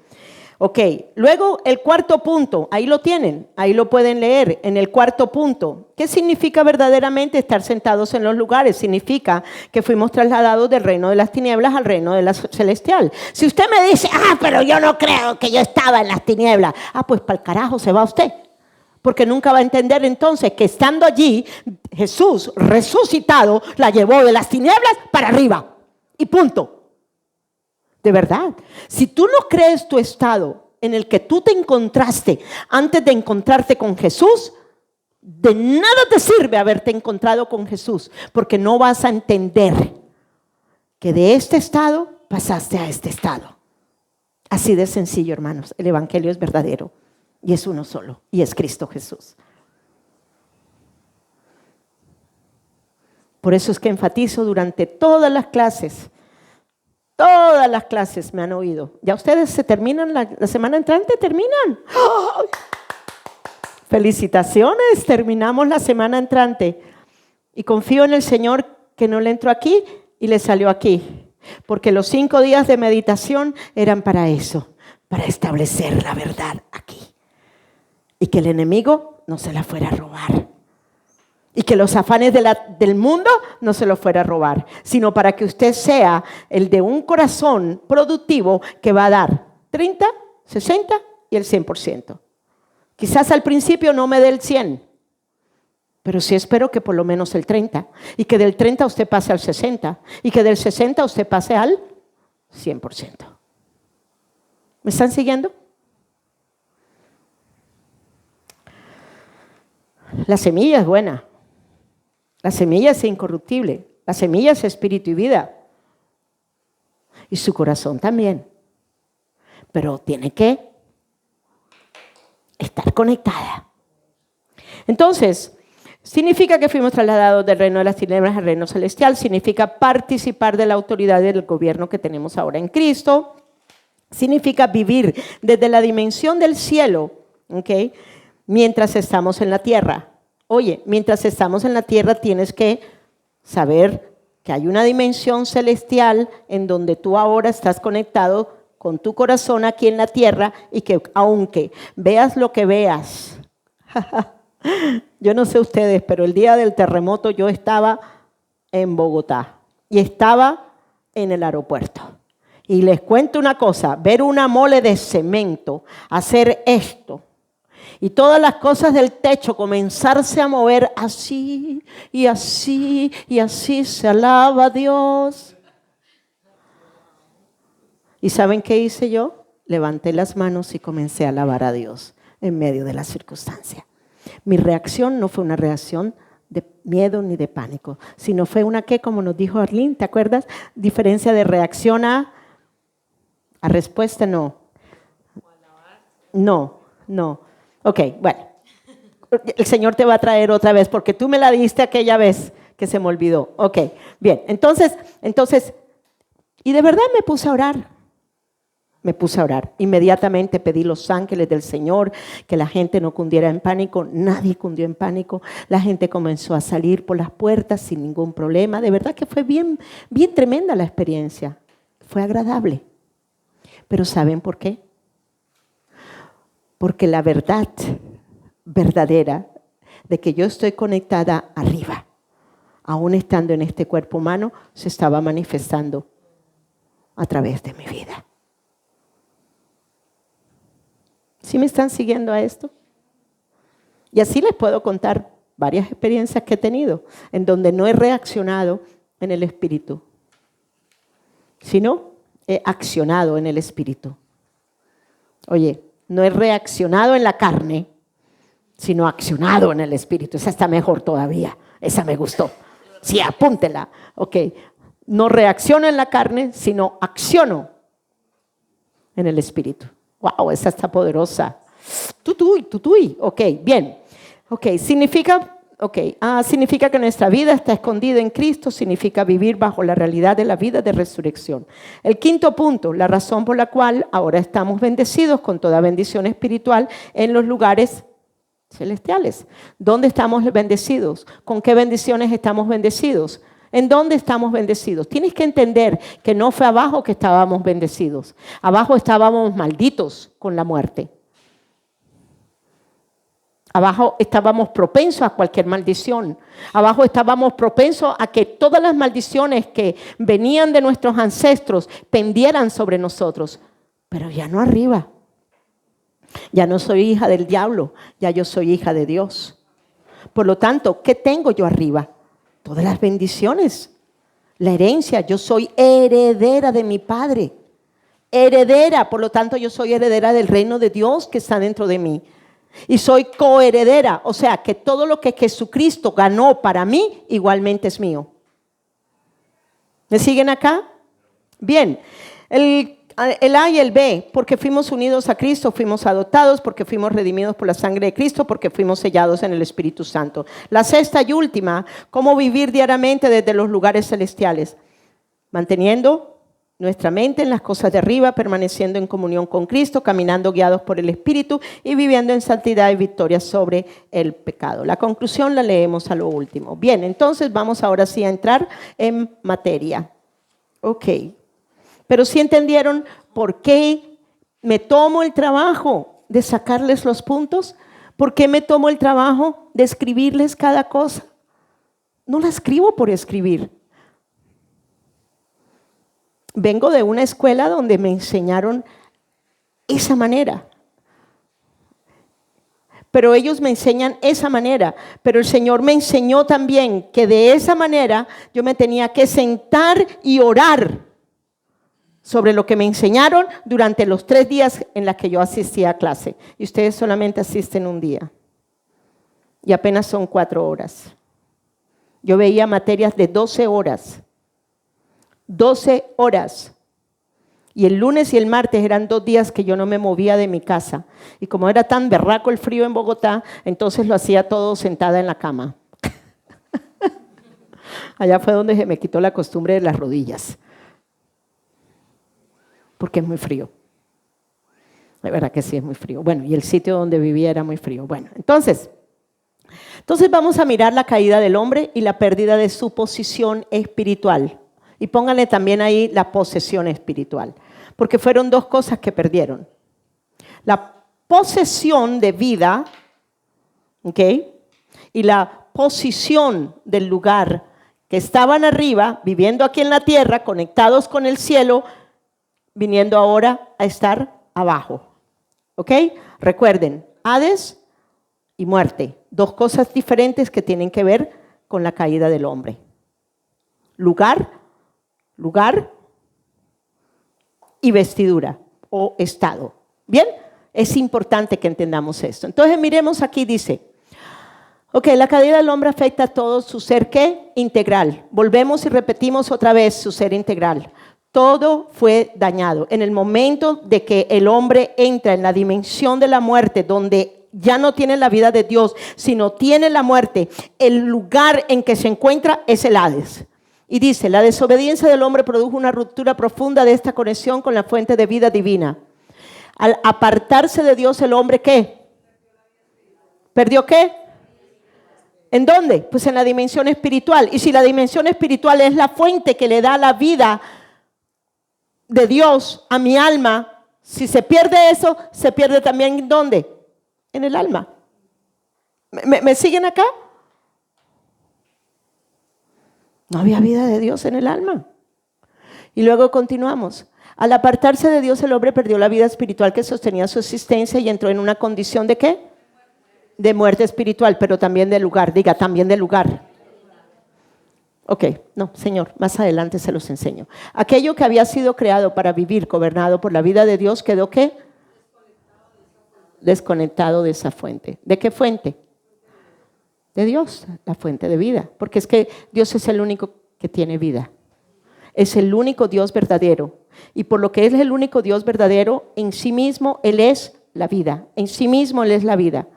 Ok, luego el cuarto punto, ahí lo tienen, ahí lo pueden leer en el cuarto punto. ¿Qué significa verdaderamente estar sentados en los lugares? Significa que fuimos trasladados del reino de las tinieblas al reino de la celestial. Si usted me dice, pero yo no creo que yo estaba en las tinieblas, pues para el carajo se va usted. Porque nunca va a entender entonces que estando allí, Jesús resucitado la llevó de las tinieblas para arriba. Y punto. De verdad, si tú no crees tu estado en el que tú te encontraste antes de encontrarte con Jesús, de nada te sirve haberte encontrado con Jesús, porque no vas a entender que de este estado pasaste a este estado. Así de sencillo, hermanos, el evangelio es verdadero y es uno solo, y es Cristo Jesús. Por eso es que enfatizo durante todas las clases. Todas las clases me han oído. ¿Ya ustedes se terminan la semana entrante? ¿Terminan? ¡Oh! Felicitaciones, terminamos la semana entrante. Y confío en el Señor que no le entró aquí y le salió aquí. Porque los 5 días de meditación eran para eso, para establecer la verdad aquí. Y que el enemigo no se la fuera a robar. Y que los afanes del mundo no se lo fuera a robar, sino para que usted sea el de un corazón productivo que va a dar 30, 60 y el 100%. Quizás al principio no me dé el 100, pero sí espero que por lo menos el 30. Y que del 30 usted pase al 60. Y que del 60 usted pase al 100%. ¿Me están siguiendo? La semilla es buena. La semilla es incorruptible, la semilla es espíritu y vida. Y su corazón también. Pero tiene que estar conectada. Entonces, significa que fuimos trasladados del reino de las tinieblas al reino celestial. Significa participar de la autoridad del gobierno que tenemos ahora en Cristo. Significa vivir desde la dimensión del cielo, ¿okay? Mientras estamos en la tierra. Oye, mientras estamos en la tierra tienes que saber que hay una dimensión celestial en donde tú ahora estás conectado con tu corazón aquí en la tierra y que aunque veas lo que veas, yo no sé ustedes, pero el día del terremoto yo estaba en Bogotá y estaba en el aeropuerto. Y les cuento una cosa, ver una mole de cemento, hacer esto, y todas las cosas del techo comenzarse a mover así y así y así, se alaba a Dios. ¿Y saben qué hice yo? Levanté las manos y comencé a alabar a Dios en medio de la circunstancia. Mi reacción no fue una reacción de miedo ni de pánico, sino fue una que, como nos dijo Arlene, ¿te acuerdas? Diferencia de reacción a respuesta, no. No. Ok, bueno, el Señor te va a traer otra vez porque tú me la diste aquella vez que se me olvidó. Ok, bien, entonces, y de verdad me puse a orar. me puse a orar. Inmediatamente pedí los ángeles del Señor, que la gente no cundiera en pánico. Nadie cundió en pánico. La gente comenzó a salir por las puertas sin ningún problema. De verdad que fue bien, bien tremenda la experiencia. Fue agradable. Pero ¿saben por qué? Porque la verdad verdadera de que yo estoy conectada arriba, aún estando en este cuerpo humano, se estaba manifestando a través de mi vida. ¿Sí me están siguiendo a esto? Y así les puedo contar varias experiencias que he tenido en donde no he reaccionado en el espíritu, sino he accionado en el espíritu. Oye, no he reaccionado en la carne, sino accionado en el espíritu. Esa está mejor todavía. Esa me gustó. Sí, apúntela. Ok. No reacciono en la carne, sino acciono en el espíritu. Wow, esa está poderosa. Tutuy. Ok, bien. Ok, significa que nuestra vida está escondida en Cristo, significa vivir bajo la realidad de la vida de resurrección. El quinto punto, la razón por la cual ahora estamos bendecidos con toda bendición espiritual en los lugares celestiales. ¿Dónde estamos bendecidos? ¿Con qué bendiciones estamos bendecidos? ¿En dónde estamos bendecidos? Tienes que entender que no fue abajo que estábamos bendecidos. Abajo estábamos malditos con la muerte. Abajo estábamos propensos a cualquier maldición. Abajo estábamos propensos a que todas las maldiciones que venían de nuestros ancestros pendieran sobre nosotros. Pero ya no arriba. Ya no soy hija del diablo, ya yo soy hija de Dios. Por lo tanto, ¿qué tengo yo arriba? Todas las bendiciones, la herencia. Yo soy heredera de mi Padre. Heredera, por lo tanto, yo soy heredera del reino de Dios que está dentro de mí. Y soy coheredera, o sea, que todo lo que Jesucristo ganó para mí, igualmente es mío. ¿Me siguen acá? Bien, el A y el B, porque fuimos unidos a Cristo, fuimos adoptados, porque fuimos redimidos por la sangre de Cristo, porque fuimos sellados en el Espíritu Santo. La sexta y última, cómo vivir diariamente desde los lugares celestiales, manteniendo nuestra mente en las cosas de arriba, permaneciendo en comunión con Cristo, caminando guiados por el Espíritu y viviendo en santidad y victoria sobre el pecado. La conclusión la leemos a lo último. Bien, entonces vamos ahora sí a entrar en materia. Ok. Pero sí entendieron por qué me tomo el trabajo de sacarles los puntos, por qué me tomo el trabajo de escribirles cada cosa. No la escribo por escribir. Vengo de una escuela donde me enseñaron esa manera. Pero ellos me enseñan esa manera. Pero el Señor me enseñó también que de esa manera yo me tenía que sentar y orar sobre lo que me enseñaron durante los 3 días en los que yo asistía a clase. Y ustedes solamente asisten un día. Y apenas son 4 horas. Yo veía materias de 12 horas. 12 horas. Y el lunes y el martes eran 2 días que yo no me movía de mi casa. Y como era tan berraco el frío en Bogotá, entonces lo hacía todo sentada en la cama. Allá fue donde se me quitó la costumbre de las rodillas. Porque es muy frío. La verdad que sí es muy frío. Bueno, y el sitio donde vivía era muy frío. Bueno, entonces vamos a mirar la caída del hombre y la pérdida de su posición espiritual. Y pónganle también ahí la posesión espiritual. Porque fueron 2 cosas que perdieron. La posesión de vida, ¿ok? Y la posición del lugar que estaban arriba, viviendo aquí en la tierra, conectados con el cielo, viniendo ahora a estar abajo. ¿Ok? Recuerden, Hades y muerte. 2 cosas diferentes que tienen que ver con la caída del hombre. Lugar y vestidura o estado. ¿Bien? Es importante que entendamos esto. Entonces miremos aquí, dice, ok, la caída del hombre afecta a todo su ser, ¿qué? Integral. Volvemos y repetimos otra vez su ser integral. Todo fue dañado. En el momento de que el hombre entra en la dimensión de la muerte, donde ya no tiene la vida de Dios, sino tiene la muerte, el lugar en que se encuentra es el Hades. Y dice, la desobediencia del hombre produjo una ruptura profunda de esta conexión con la fuente de vida divina. Al apartarse de Dios, el hombre, ¿qué? ¿Perdió qué? ¿En dónde? Pues en la dimensión espiritual. Y si la dimensión espiritual es la fuente que le da la vida de Dios a mi alma, si se pierde eso, se pierde también ¿en dónde? En el alma. ¿Me siguen acá? No había vida de Dios en el alma. Y luego continuamos. Al apartarse de Dios, el hombre perdió la vida espiritual que sostenía su existencia y entró en una condición ¿de qué? De muerte espiritual, pero también de lugar. Diga, también de lugar. Ok, no, Señor, más adelante se los enseño. Aquello que había sido creado para vivir, gobernado por la vida de Dios, quedó ¿qué? Desconectado de esa fuente. ¿De qué fuente? De Dios, la fuente de vida. Porque es que Dios es el único que tiene vida. Es el único Dios verdadero. Y por lo que es el único Dios verdadero, en sí mismo Él es la vida. En sí mismo Él es la vida.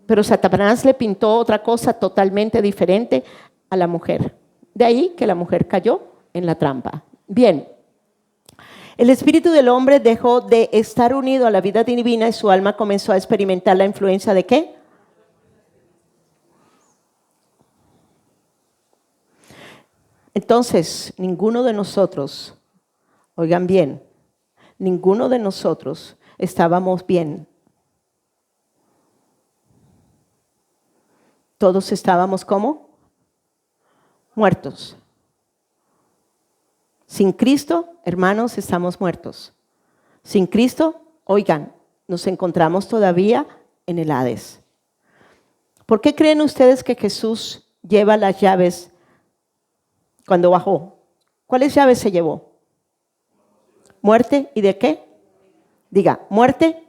Pero Satanás le pintó otra cosa totalmente diferente a la mujer. De ahí que la mujer cayó en la trampa. Bien. El espíritu del hombre dejó de estar unido a la vida divina y su alma comenzó a experimentar la influencia ¿de qué? Entonces, ninguno de nosotros, oigan bien, ninguno de nosotros estábamos bien. Todos estábamos ¿cómo? Muertos. Sin Cristo, hermanos, estamos muertos. Sin Cristo, oigan, nos encontramos todavía en el Hades. ¿Por qué creen ustedes que Jesús lleva las llaves cuando bajó? ¿Cuáles llaves se llevó? ¿Muerte y de qué? Diga, muerte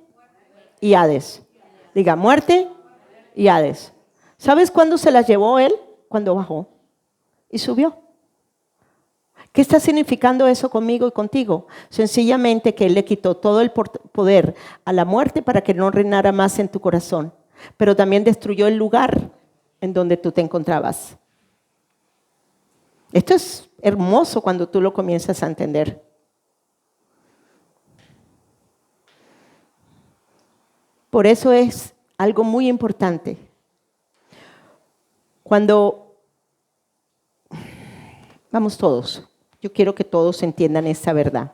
y Hades. Diga, muerte y Hades. ¿Sabes cuándo se las llevó él? Cuando bajó y subió. ¿Qué está significando eso conmigo y contigo? Sencillamente que Él le quitó todo el poder a la muerte para que no reinara más en tu corazón, pero también destruyó el lugar en donde tú te encontrabas. Esto es hermoso cuando tú lo comienzas a entender. Por eso es algo muy importante. Cuando vamos todos. Yo quiero que todos entiendan esta verdad.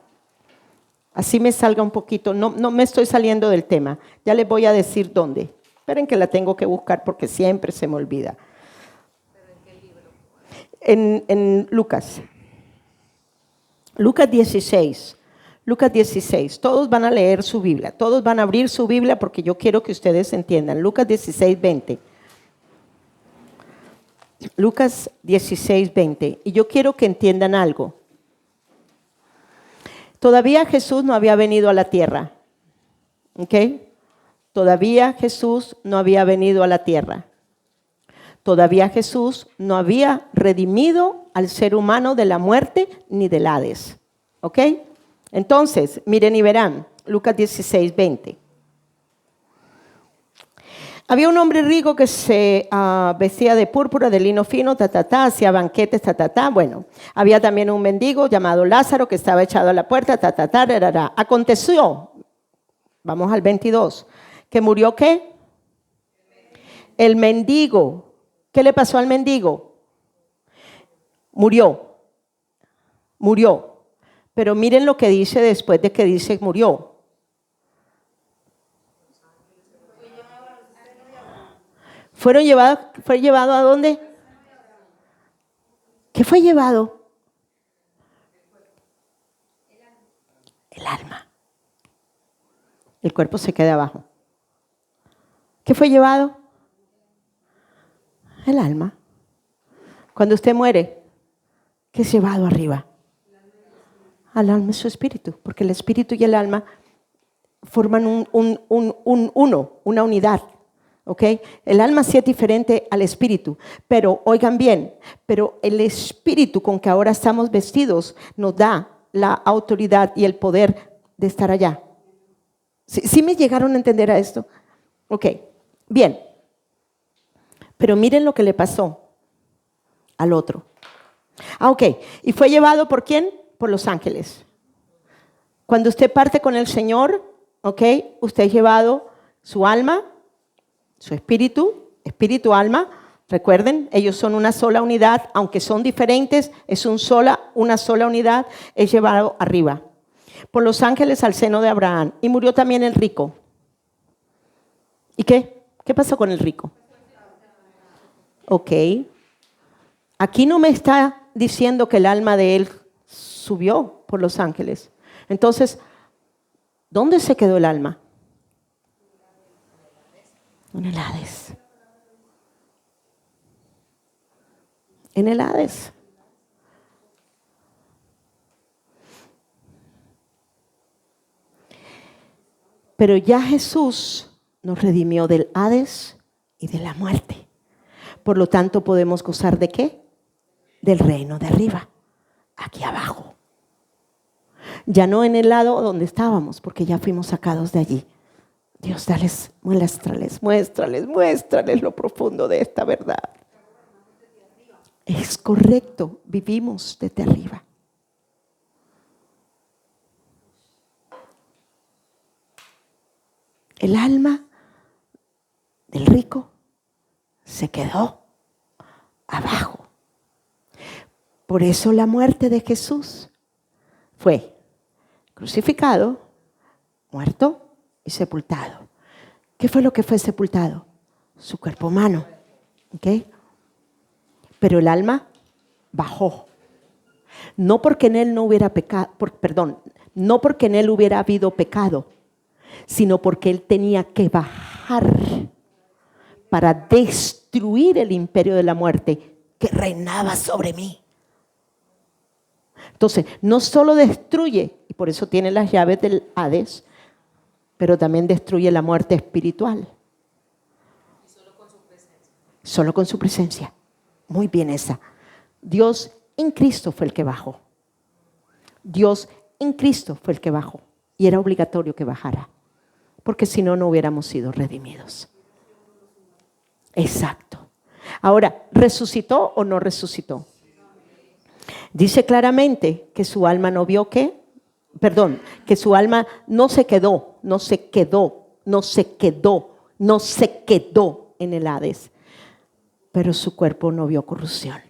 Así me salga un poquito, no me estoy saliendo del tema. Ya les voy a decir dónde. Esperen que la tengo que buscar porque siempre se me olvida. En Lucas. Lucas 16. Lucas 16. Todos van a leer su Biblia. Todos van a abrir su Biblia porque yo quiero que ustedes entiendan. Lucas 16, 20. Lucas 16, 20. Y yo quiero que entiendan algo. Todavía Jesús no había venido a la tierra. ¿Ok? Todavía Jesús no había venido a la tierra. Todavía Jesús no había redimido al ser humano de la muerte ni del Hades. ¿Ok? Entonces, miren y verán. Lucas 16, 20. Había un hombre rico que se vestía de púrpura, de lino fino, hacía banquetes, Bueno, había también un mendigo llamado Lázaro que estaba echado a la puerta, rarara. Aconteció, vamos al 22, que murió ¿qué? El mendigo. ¿Qué le pasó al mendigo? Murió. Pero miren lo que dice después de que dice murió. ¿Fue llevado a dónde? ¿Qué fue llevado? El alma. El cuerpo se queda abajo. ¿Qué fue llevado? El alma. Cuando usted muere, ¿qué es llevado arriba? Al alma y su espíritu, porque el espíritu y el alma forman una unidad. ¿Ok? El alma sí es diferente al espíritu, pero oigan bien, pero el espíritu con que ahora estamos vestidos nos da la autoridad y el poder de estar allá. ¿Sí me llegaron a entender a esto? Ok, bien. Pero miren lo que le pasó al otro. Ok. ¿Y fue llevado por quién? Por los ángeles. Cuando usted parte con el Señor, ok, usted es llevado su alma, su espíritu, alma. Recuerden, ellos son una sola unidad, aunque son diferentes, es una sola unidad, es llevado arriba por los ángeles al seno de Abraham. Y murió también el rico. ¿Y qué? ¿Qué pasó con el rico? Ok. Aquí no me está diciendo que el alma de él subió por los ángeles. Entonces, ¿dónde se quedó el alma? En el Hades. En el Hades. Pero ya Jesús nos redimió del Hades y de la muerte. Por lo tanto, podemos gozar ¿de qué? Del reino de arriba, aquí abajo. Ya no en el lado donde estábamos, porque ya fuimos sacados de allí. Dios, muéstrales lo profundo de esta verdad. Es correcto, vivimos desde arriba. El alma del rico se quedó abajo. Por eso la muerte de Jesús fue crucificado, muerto y sepultado. ¿Qué fue lo que fue sepultado? Su cuerpo humano. ¿Okay? Pero el alma bajó. No porque en él no hubiera pecado, no porque en él hubiera habido pecado, sino porque él tenía que bajar para destruir el imperio de la muerte que reinaba sobre mí. Entonces, no solo destruye, y por eso tiene las llaves del Hades, pero también destruye la muerte espiritual. Y solo con su presencia. Solo con su presencia. Muy bien esa. Dios en Cristo fue el que bajó. Dios en Cristo fue el que bajó. Y era obligatorio que bajara. Porque si no, no hubiéramos sido redimidos. Exacto. Ahora, ¿resucitó o no resucitó? Dice claramente que su alma no vio qué. Que su alma no se quedó en el Hades, pero su cuerpo no vio corrupción.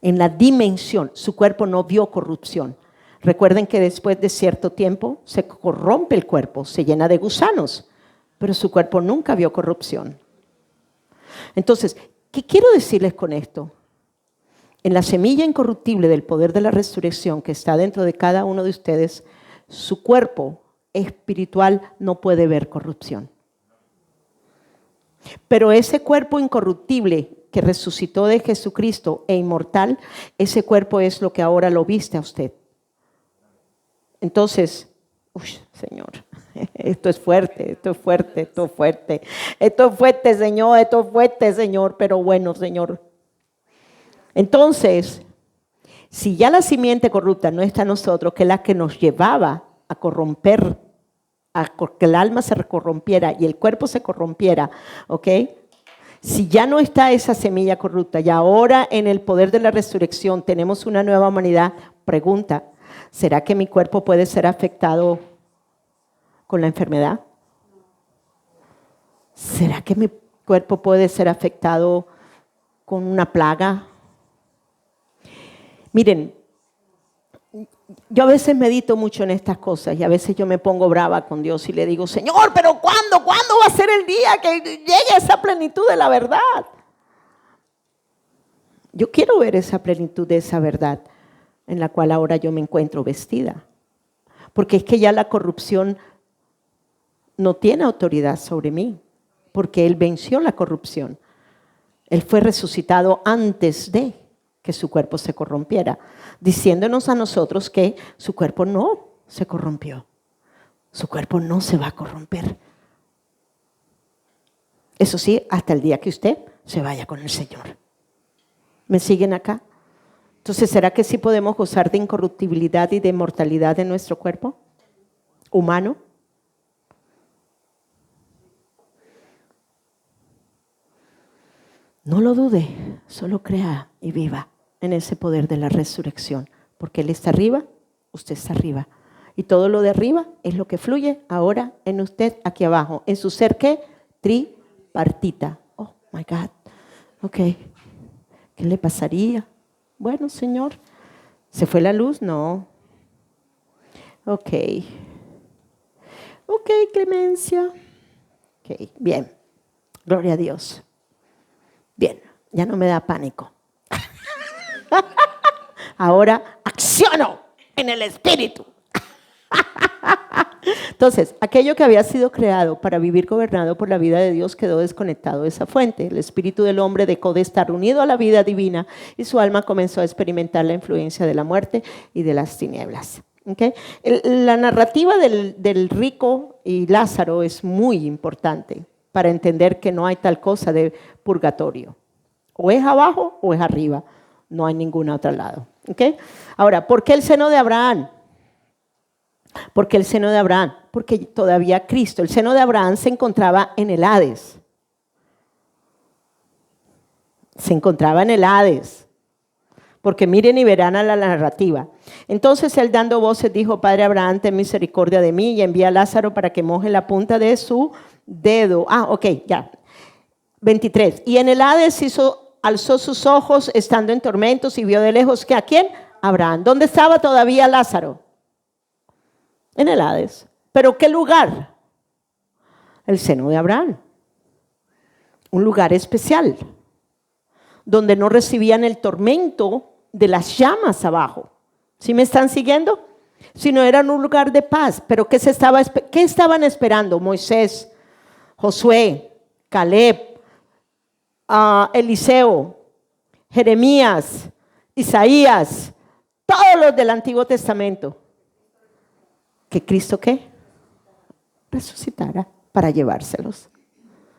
En la dimensión, su cuerpo no vio corrupción. Recuerden que después de cierto tiempo se corrompe el cuerpo, se llena de gusanos, pero su cuerpo nunca vio corrupción. Entonces, ¿qué quiero decirles con esto? En la semilla incorruptible del poder de la resurrección que está dentro de cada uno de ustedes, su cuerpo espiritual no puede ver corrupción. Pero ese cuerpo incorruptible que resucitó de Jesucristo e inmortal, ese cuerpo es lo que ahora lo viste a usted. Entonces, Señor, esto es fuerte, Señor, pero bueno, Señor. Entonces, si ya la simiente corrupta no está en nosotros, que es la que nos llevaba a corromper, a que el alma se corrompiera y el cuerpo se corrompiera, ¿ok? Si ya no está esa semilla corrupta y ahora en el poder de la resurrección tenemos una nueva humanidad, pregunta, ¿será que mi cuerpo puede ser afectado con la enfermedad? ¿Será que mi cuerpo puede ser afectado con una plaga? Miren, yo a veces medito mucho en estas cosas y a veces yo me pongo brava con Dios y le digo, Señor, pero ¿cuándo va a ser el día que llegue esa plenitud de la verdad? Yo quiero ver esa plenitud de esa verdad en la cual ahora yo me encuentro vestida. Porque es que ya la corrupción no tiene autoridad sobre mí, porque Él venció la corrupción. Él fue resucitado antes de que su cuerpo se corrompiera, diciéndonos a nosotros que su cuerpo no se corrompió. Su cuerpo no se va a corromper. Eso sí, hasta el día que usted se vaya con el Señor. ¿Me siguen acá? Entonces, ¿será que sí podemos gozar de incorruptibilidad y de inmortalidad en nuestro cuerpo humano? No lo dude, Solo crea y viva en ese poder de la resurrección, porque Él está arriba, usted está arriba. Y todo lo de arriba es lo que fluye ahora en usted aquí abajo. En su ser, ¿qué? Tripartita. Oh, my God. Ok. ¿Qué le pasaría? Bueno, Señor, ¿se fue la luz? No. Ok. Ok, Clemencia. Ok, bien. Gloria a Dios. Bien, ya no me da pánico. Ahora acciono en el espíritu. Entonces, aquello que había sido creado para vivir gobernado por la vida de Dios quedó desconectado de esa fuente. El espíritu del hombre dejó de estar unido a la vida divina y su alma comenzó a experimentar la influencia de la muerte y de las tinieblas. ¿Okay? La narrativa del rico y Lázaro es muy importante para entender que no hay tal cosa de purgatorio. O es abajo o es arriba. No hay ningún otro lado. ¿Okay? Ahora, ¿por qué el seno de Abraham? ¿Por qué el seno de Abraham? Porque todavía Cristo, el seno de Abraham se encontraba en el Hades. Se encontraba en el Hades. Porque miren y verán a la narrativa. Entonces él dando voces dijo: Padre Abraham, ten misericordia de mí y envía a Lázaro para que moje la punta de su dedo. Ok, ya. 23. Y en el Hades alzó sus ojos estando en tormentos y vio de lejos que ¿a quién? Abraham. ¿Dónde estaba todavía Lázaro? En el Hades. ¿Pero qué lugar? El seno de Abraham. Un lugar especial, donde no recibían el tormento de las llamas abajo. ¿Sí me están siguiendo? Sino era un lugar de paz. ¿Pero qué estaban esperando? Moisés, Josué, Caleb, Eliseo, Jeremías, Isaías, todos los del Antiguo Testamento. ¿Que Cristo qué? Resucitara para llevárselos.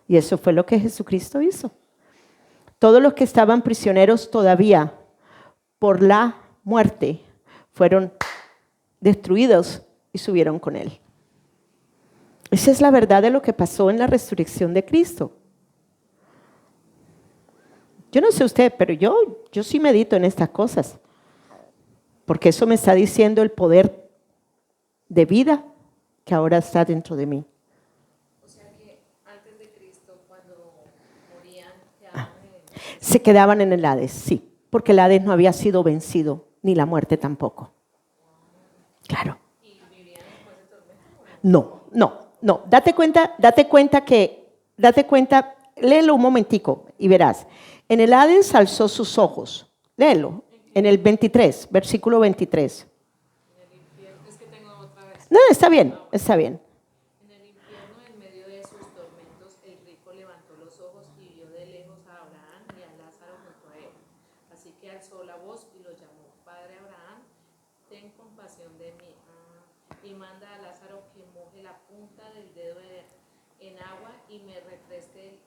Y eso fue lo que Jesucristo hizo. Todos los que estaban prisioneros todavía por la muerte fueron destruidos y subieron con Él. Esa es la verdad de lo que pasó en la resurrección de Cristo. Yo no sé usted, pero yo sí medito en estas cosas. Porque eso me está diciendo el poder de vida que ahora está dentro de mí. O sea que antes de Cristo, cuando morían, Se quedaban en el Hades, sí. Porque el Hades no había sido vencido, ni la muerte tampoco. Claro. ¿Y vivían después de tormento? No. Date cuenta, léelo un momentico y verás. En el Hades alzó sus ojos. Léelo, en el 23, versículo 23. Es que tengo otra vez. No, está bien. En el infierno, en medio de sus tormentos, el rico levantó los ojos y vio de lejos a Abraham y a Lázaro junto a él. Así que alzó la voz y los llamó: Padre Abraham, ten compasión de mí, y manda a Lázaro que moje la punta del dedo en agua y me refresque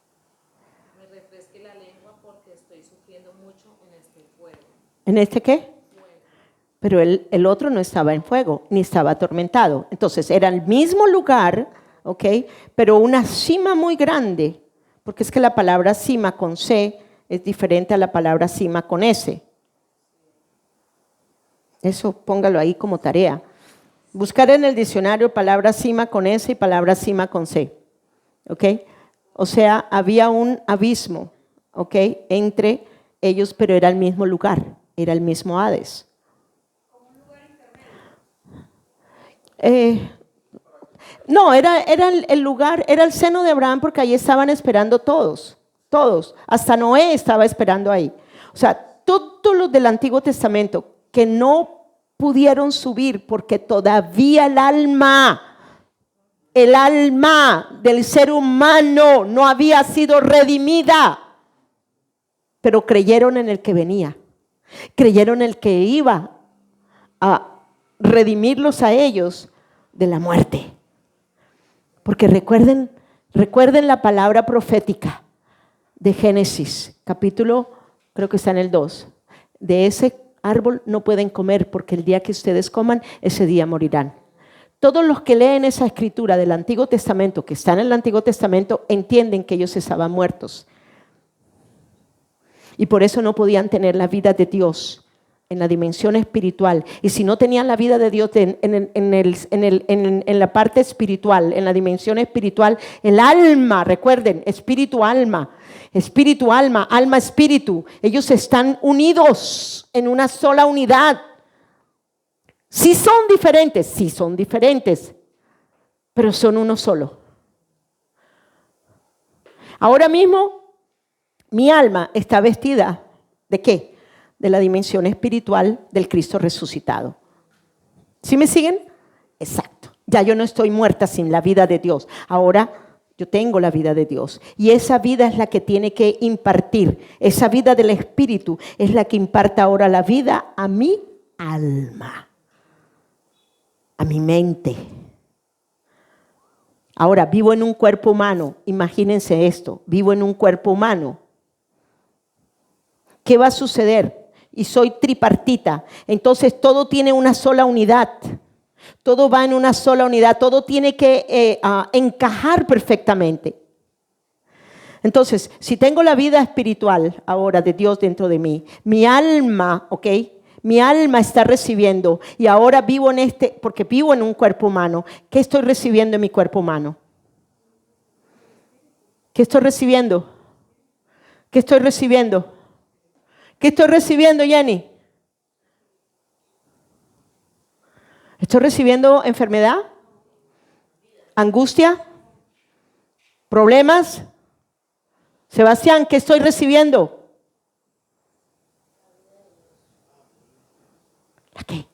la lengua, porque estoy sufriendo mucho en este fuego. ¿En este qué? Pero el otro no estaba en fuego, ni estaba atormentado. Entonces era el mismo lugar, ¿ok? Pero una cima muy grande, porque es que la palabra cima con C es diferente a la palabra cima con S. Eso póngalo ahí como tarea. Buscar en el diccionario palabra cima con S y palabra cima con C, ¿ok? O sea, había un abismo, ¿ok? Entre ellos, pero era el mismo lugar, era el mismo Hades. No, era el lugar, era el seno de Abraham, porque ahí estaban esperando todos, hasta Noé estaba esperando ahí. O sea, todos los del Antiguo Testamento que no pudieron subir porque todavía el alma del ser humano no había sido redimida, pero creyeron en el que venía, creyeron en el que iba a redimirlos a ellos de la muerte. Porque recuerden la palabra profética de Génesis, capítulo, creo que está en el 2. De ese árbol no pueden comer, porque el día que ustedes coman, ese día morirán. Todos los que leen esa escritura del Antiguo Testamento, que están en el Antiguo Testamento, entienden que ellos estaban muertos. Y por eso no podían tener la vida de Dios en la dimensión espiritual. Y si no tenían la vida de Dios en la parte espiritual, en la dimensión espiritual, el alma, recuerden, espíritu, alma, alma, espíritu, ellos están unidos en una sola unidad. Sí son diferentes, pero son uno solo. Ahora mismo, mi alma está vestida ¿de qué? De la dimensión espiritual del Cristo resucitado. ¿Sí me siguen? Exacto. Ya yo no estoy muerta sin la vida de Dios. Ahora yo tengo la vida de Dios. Y esa vida es la que tiene que impartir. Esa vida del Espíritu es la que imparta ahora la vida a mi alma, a mi mente. Ahora, vivo en un cuerpo humano. Imagínense esto. Vivo en un cuerpo humano. ¿Qué va a suceder? Y soy tripartita. Entonces todo tiene una sola unidad. Todo va en una sola unidad. Todo tiene que encajar perfectamente. Entonces, si tengo la vida espiritual ahora de Dios dentro de mí, mi alma, ¿ok? Mi alma está recibiendo y ahora vivo porque vivo en un cuerpo humano. ¿Qué estoy recibiendo en mi cuerpo humano? ¿Qué estoy recibiendo? ¿Qué estoy recibiendo? ¿Qué estoy recibiendo, Jenny? ¿Estoy recibiendo enfermedad? ¿Angustia? ¿Problemas? Sebastián, ¿qué estoy recibiendo? ¿La qué?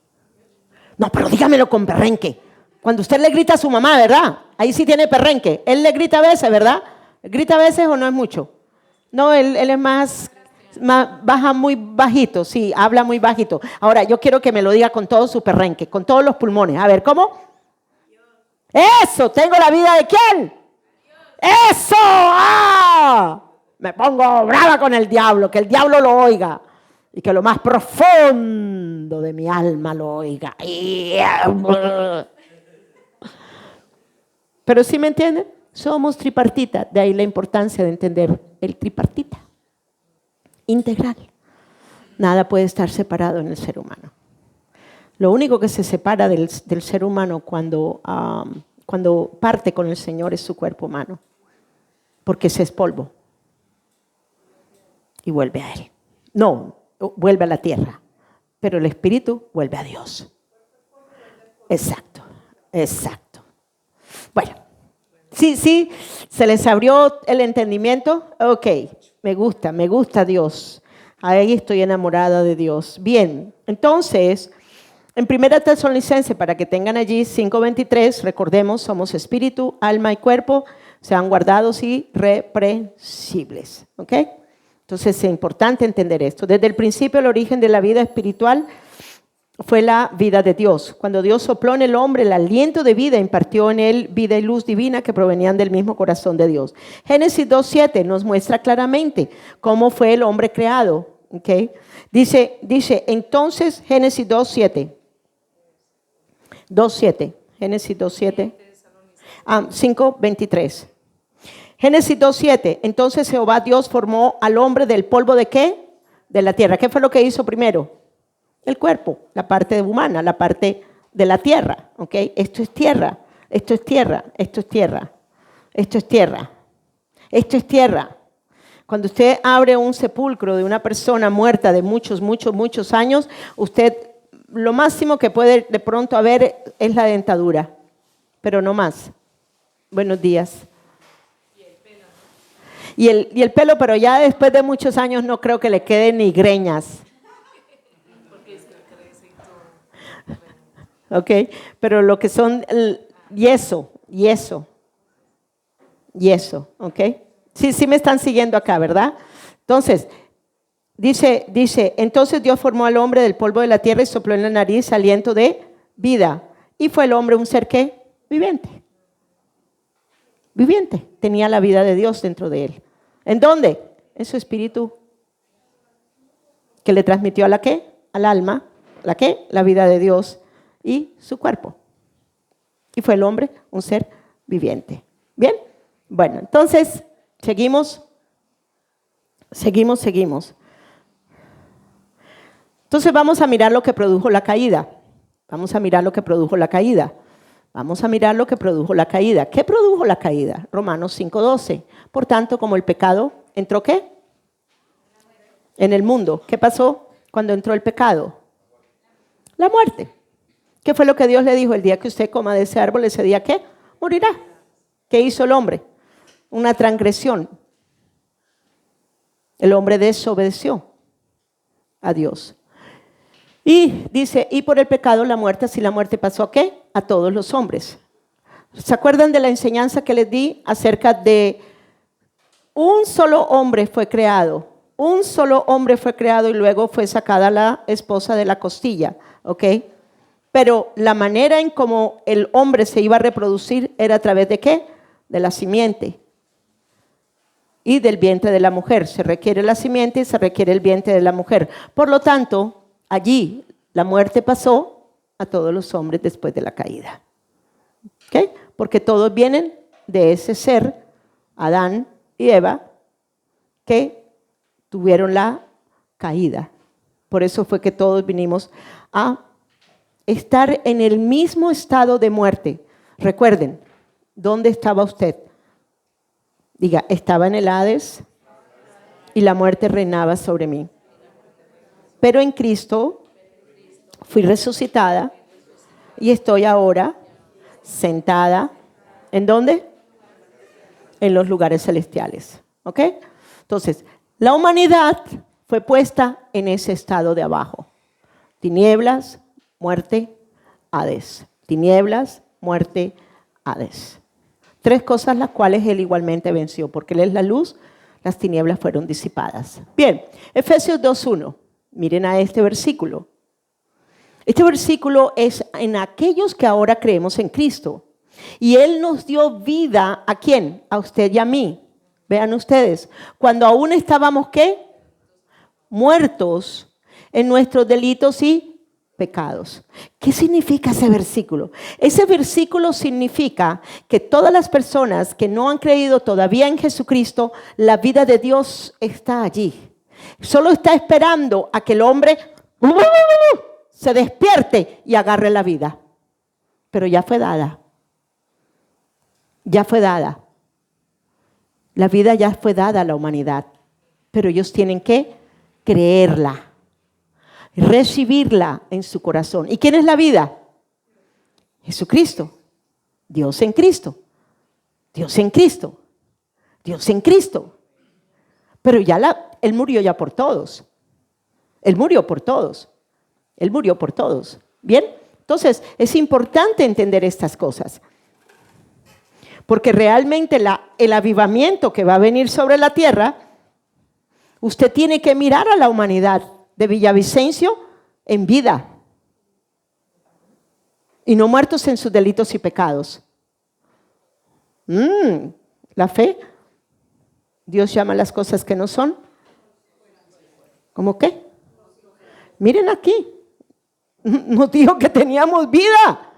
No, pero dígamelo con perrenque. Cuando usted le grita a su mamá, ¿verdad? Ahí sí tiene perrenque. Él le grita a veces, ¿verdad? ¿Grita a veces o no es mucho? No, él es más baja muy bajito, sí, habla muy bajito. Ahora, yo quiero que me lo diga con todo su perrenque, con todos los pulmones. A ver, ¿cómo? Eso, ¿tengo la vida de quién? Eso, ¡ah! Me pongo brava con el diablo, que el diablo lo oiga y que lo más profundo de mi alma lo oiga. Pero ¿sí me entienden? Somos tripartita, de ahí la importancia de entender el tripartita. Integral. Nada puede estar separado en el ser humano. Lo único que se separa del ser humano cuando parte con el Señor es su cuerpo humano, porque ese es polvo y vuelve a Él. No, vuelve a la tierra, pero el espíritu vuelve a Dios. Exacto. Bueno, sí, ¿se les abrió el entendimiento? Ok. Me gusta Dios. Ahí estoy enamorada de Dios. Bien, entonces, en 1 Tesalonicenses, para que tengan allí 5:23, recordemos, somos espíritu, alma y cuerpo, sean guardados y reprensibles. ¿Ok? Entonces es importante entender esto. Desde el principio, el origen de la vida espiritual fue la vida de Dios. Cuando Dios sopló en el hombre el aliento de vida, impartió en él vida y luz divina que provenían del mismo corazón de Dios. Génesis 2:7 nos muestra claramente cómo fue el hombre creado. ¿Okay? Dice, entonces, Génesis 2:7. Génesis 2:7. 5:23. Génesis 2:7. Entonces Jehová Dios formó al hombre del polvo ¿de qué? De la tierra. ¿Qué fue lo que hizo primero? El cuerpo, la parte humana, la parte de la tierra, ¿ok? Esto es tierra. Cuando usted abre un sepulcro de una persona muerta de muchos años, usted lo máximo que puede de pronto haber es la dentadura, pero no más. Buenos días. Y el pelo, pero ya después de muchos años no creo que le queden ni greñas. ¿Ok? Pero lo que son yeso, ¿ok? Sí me están siguiendo acá, ¿verdad? Entonces, dice, entonces Dios formó al hombre del polvo de la tierra y sopló en la nariz aliento de vida. Y fue el hombre un ser, ¿qué? Viviente. Tenía la vida de Dios dentro de él. ¿En dónde? En su espíritu. Que le transmitió a la ¿qué? Al alma. ¿La qué? La vida de Dios. Y su cuerpo. Y fue el hombre un ser viviente. ¿Bien? Bueno, entonces, seguimos. Entonces vamos a mirar lo que produjo la caída. Vamos a mirar lo que produjo la caída. Vamos a mirar lo que produjo la caída. ¿Qué produjo la caída? Romanos 5:12. Por tanto, como el pecado entró, ¿qué? En el mundo. ¿Qué pasó cuando entró el pecado? La muerte. ¿Qué fue lo que Dios le dijo? El día que usted coma de ese árbol, ese día, ¿qué? Morirá. ¿Qué hizo el hombre? Una transgresión. El hombre desobedeció a Dios. Y dice, y por el pecado la muerte, así la muerte pasó ¿a qué? A todos los hombres. ¿Se acuerdan de la enseñanza que les di acerca de un solo hombre fue creado? Un solo hombre fue creado y luego fue sacada la esposa de la costilla, ¿ok? Pero la manera en cómo el hombre se iba a reproducir era a través de ¿qué? De la simiente y del vientre de la mujer. Se requiere la simiente y se requiere el vientre de la mujer. Por lo tanto, allí la muerte pasó a todos los hombres después de la caída. ¿Ok? Porque todos vienen de ese ser, Adán y Eva, que tuvieron la caída. Por eso fue que todos vinimos a estar en el mismo estado de muerte. Recuerden, ¿dónde estaba usted? Diga, estaba en el Hades y la muerte reinaba sobre mí. Pero en Cristo fui resucitada y estoy ahora sentada. ¿En dónde? En los lugares celestiales. ¿Ok? Entonces, la humanidad fue puesta en ese estado de abajo. Tinieblas, muerte, Hades. Tinieblas, muerte, Hades. 3 cosas las cuales Él igualmente venció, porque Él es la luz, las tinieblas fueron disipadas. Bien, Efesios 2:1. Miren a este versículo. Este versículo es en aquellos que ahora creemos en Cristo. Y Él nos dio vida, ¿a quién? A usted y a mí. Vean ustedes, cuando aún estábamos, ¿qué? Muertos en nuestros delitos y pecados. ¿Qué significa ese versículo? Ese versículo significa que todas las personas que no han creído todavía en Jesucristo, la vida de Dios está allí. Solo está esperando a que el hombre se despierte y agarre la vida. Pero ya fue dada. Ya fue dada. La vida ya fue dada a la humanidad. Pero ellos tienen que creerla, recibirla en su corazón. ¿Y quién es la vida? Jesucristo. Dios en Cristo. Dios en Cristo. Dios en Cristo. Pero ya Él murió ya por todos. Él murió por todos. Él murió por todos. ¿Bien? Entonces, es importante entender estas cosas. Porque realmente el avivamiento que va a venir sobre la tierra, usted tiene que mirar a la humanidad de Villavicencio en vida. Y no muertos en sus delitos y pecados. La fe. Dios llama las cosas que no son. ¿Cómo qué? Miren aquí. Nos dijo que teníamos vida.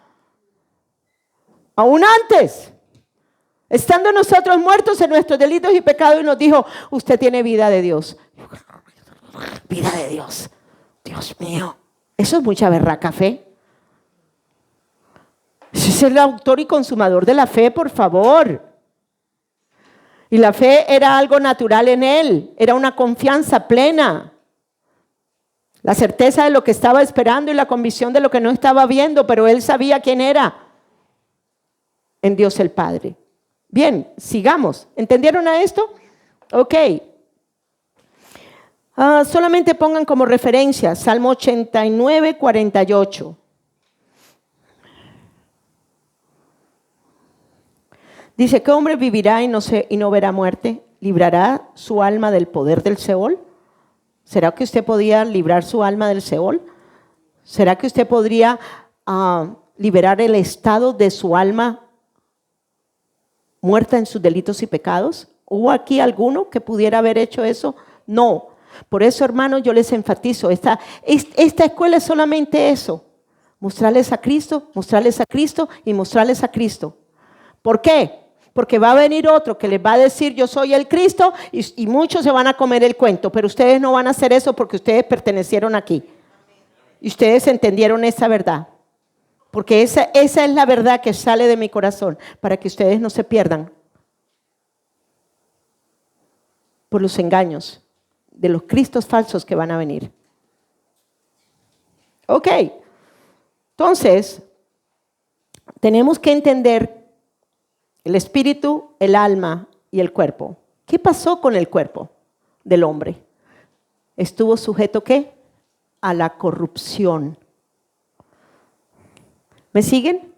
Aún antes. Estando nosotros muertos en nuestros delitos y pecados, y nos dijo, usted tiene vida de Dios. Vida de Dios. Dios mío. Eso es mucha berraca fe. Ese es el autor y consumador de la fe, por favor. Y la fe era algo natural en él. Era una confianza plena. La certeza de lo que estaba esperando y la convicción de lo que no estaba viendo, pero él sabía quién era. En Dios el Padre. Bien, sigamos. ¿Entendieron a esto? Ok. Solamente pongan como referencia Salmo 89, 48. Dice, ¿qué hombre vivirá y no verá muerte? ¿Librará su alma del poder del Seol? ¿Será que usted podría librar su alma del Seol? ¿Será que usted podría liberar el estado de su alma muerta en sus delitos y pecados? ¿Hubo aquí alguno que pudiera haber hecho eso? No. Por eso, hermanos, yo les enfatizo, esta escuela es solamente eso. Mostrarles a Cristo y mostrarles a Cristo. ¿Por qué? Porque va a venir otro que les va a decir yo soy el Cristo y muchos se van a comer el cuento, pero ustedes no van a hacer eso porque ustedes pertenecieron aquí. Y ustedes entendieron esa verdad. Porque esa es la verdad que sale de mi corazón, para que ustedes no se pierdan por los engaños de los cristos falsos que van a venir. Ok, entonces, tenemos que entender el espíritu, el alma y el cuerpo. ¿Qué pasó con el cuerpo del hombre? Estuvo sujeto, ¿qué? A la corrupción. ¿Me siguen?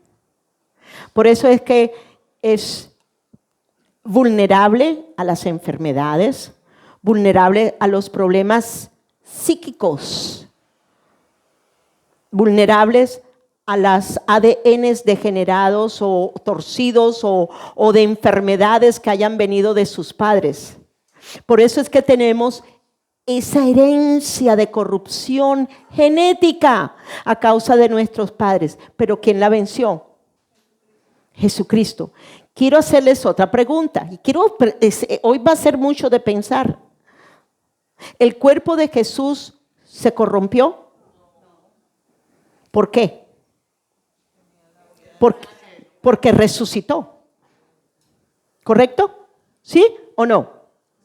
Por eso es que es vulnerable a las enfermedades, vulnerable a los problemas psíquicos, vulnerables a las ADNs degenerados o torcidos o de enfermedades que hayan venido de sus padres. Por eso es que tenemos esa herencia de corrupción genética a causa de nuestros padres. Pero ¿quién la venció? Jesucristo. Quiero hacerles otra pregunta. Y hoy va a ser mucho de pensar. ¿El cuerpo de Jesús se corrompió? ¿Por qué? Porque resucitó. ¿Correcto? ¿Sí o no?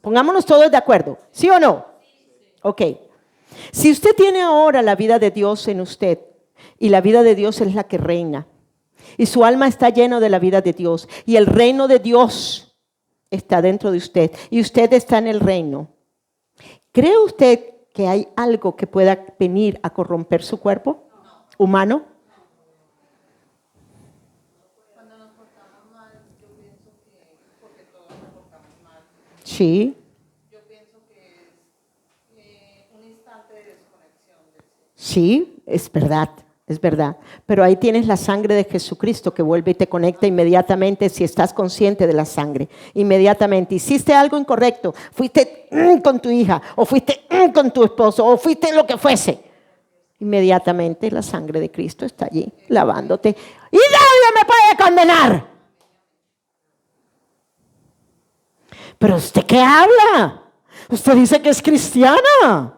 Pongámonos todos de acuerdo. ¿Sí o no? Ok. Si usted tiene ahora la vida de Dios en usted, y la vida de Dios es la que reina, y su alma está llena de la vida de Dios, y el reino de Dios está dentro de usted, y usted está en el reino, ¿cree usted que hay algo que pueda venir a corromper su cuerpo humano? Cuando nos portamos mal, yo pienso que, porque todos nos portamos mal, Sí. yo pienso que es un instante de desconexión del ser. Sí, es verdad. Es verdad, pero ahí tienes la sangre de Jesucristo que vuelve y te conecta inmediatamente si estás consciente de la sangre. Inmediatamente. Hiciste algo incorrecto, fuiste con tu hija, o fuiste con tu esposo, o fuiste lo que fuese. Inmediatamente la sangre de Cristo está allí lavándote. Y nadie me puede condenar. Pero ¿usted qué habla? Usted dice que es cristiana.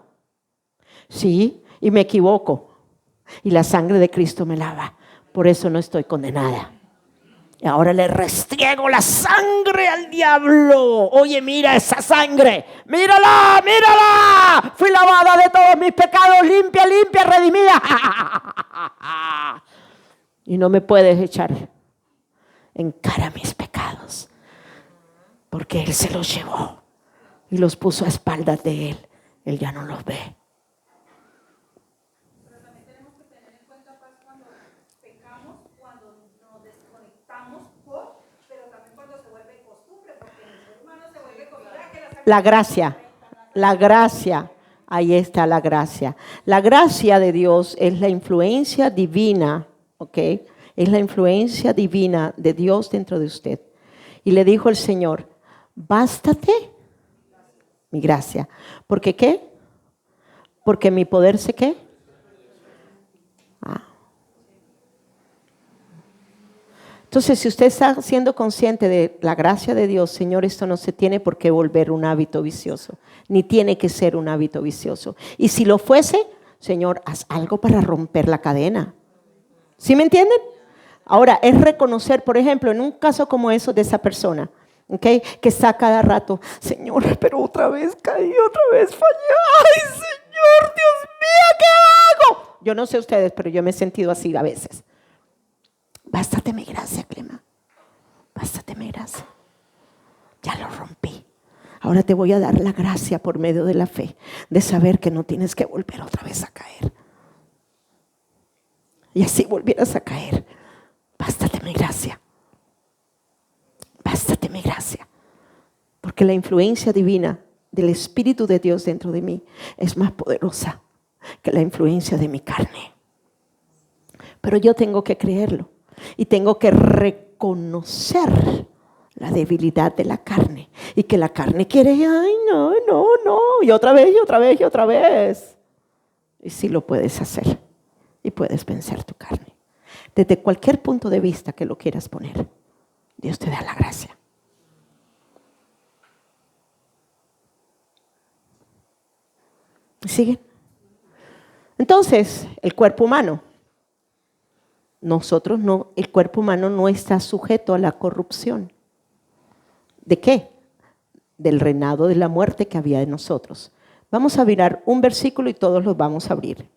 Sí, y me equivoco. Y la sangre de Cristo me lava. Por eso no estoy condenada. Y ahora le restriego la sangre al diablo. Oye, mira esa sangre. Mírala, mírala. Fui lavada de todos mis pecados. Limpia, limpia, redimida. Y no me puedes echar en cara mis pecados. Porque Él se los llevó. Y los puso a espaldas de Él. Él ya no los ve. La gracia, ahí está la gracia. La gracia de Dios es la influencia divina, ¿ok? Es la influencia divina de Dios dentro de usted. Y le dijo el Señor, bástate mi gracia. ¿Porque qué? Porque mi poder se qué. Entonces, si usted está siendo consciente de la gracia de Dios, Señor, esto no se tiene por qué volver un hábito vicioso, ni tiene que ser un hábito vicioso. Y si lo fuese, Señor, haz algo para romper la cadena. ¿Sí me entienden? Ahora, es reconocer, por ejemplo, en un caso como eso de esa persona, ¿okay? Que está cada rato, Señor, pero otra vez caí, otra vez fallé. ¡Ay, Señor, Dios mío, qué hago! Yo no sé ustedes, pero yo me he sentido así a veces. Bástate mi gracia, Clema. Bástate mi gracia. Ya lo rompí. Ahora te voy a dar la gracia por medio de la fe, de saber que no tienes que volver otra vez a caer. Y así volvieras a caer. Bástate mi gracia. Bástate mi gracia. Porque la influencia divina del Espíritu de Dios dentro de mí es más poderosa que la influencia de mi carne. Pero yo tengo que creerlo. Y tengo que reconocer la debilidad de la carne. Y que la carne quiere, ay, no. Y otra vez, y otra vez, y otra vez. Y sí lo puedes hacer. Y puedes vencer tu carne. Desde cualquier punto de vista que lo quieras poner. Dios te da la gracia. ¿Siguen? Entonces, el cuerpo humano. Nosotros no, el cuerpo humano no está sujeto a la corrupción. ¿De qué? Del reinado de la muerte que había en nosotros. Vamos a mirar un versículo y todos los vamos a abrir.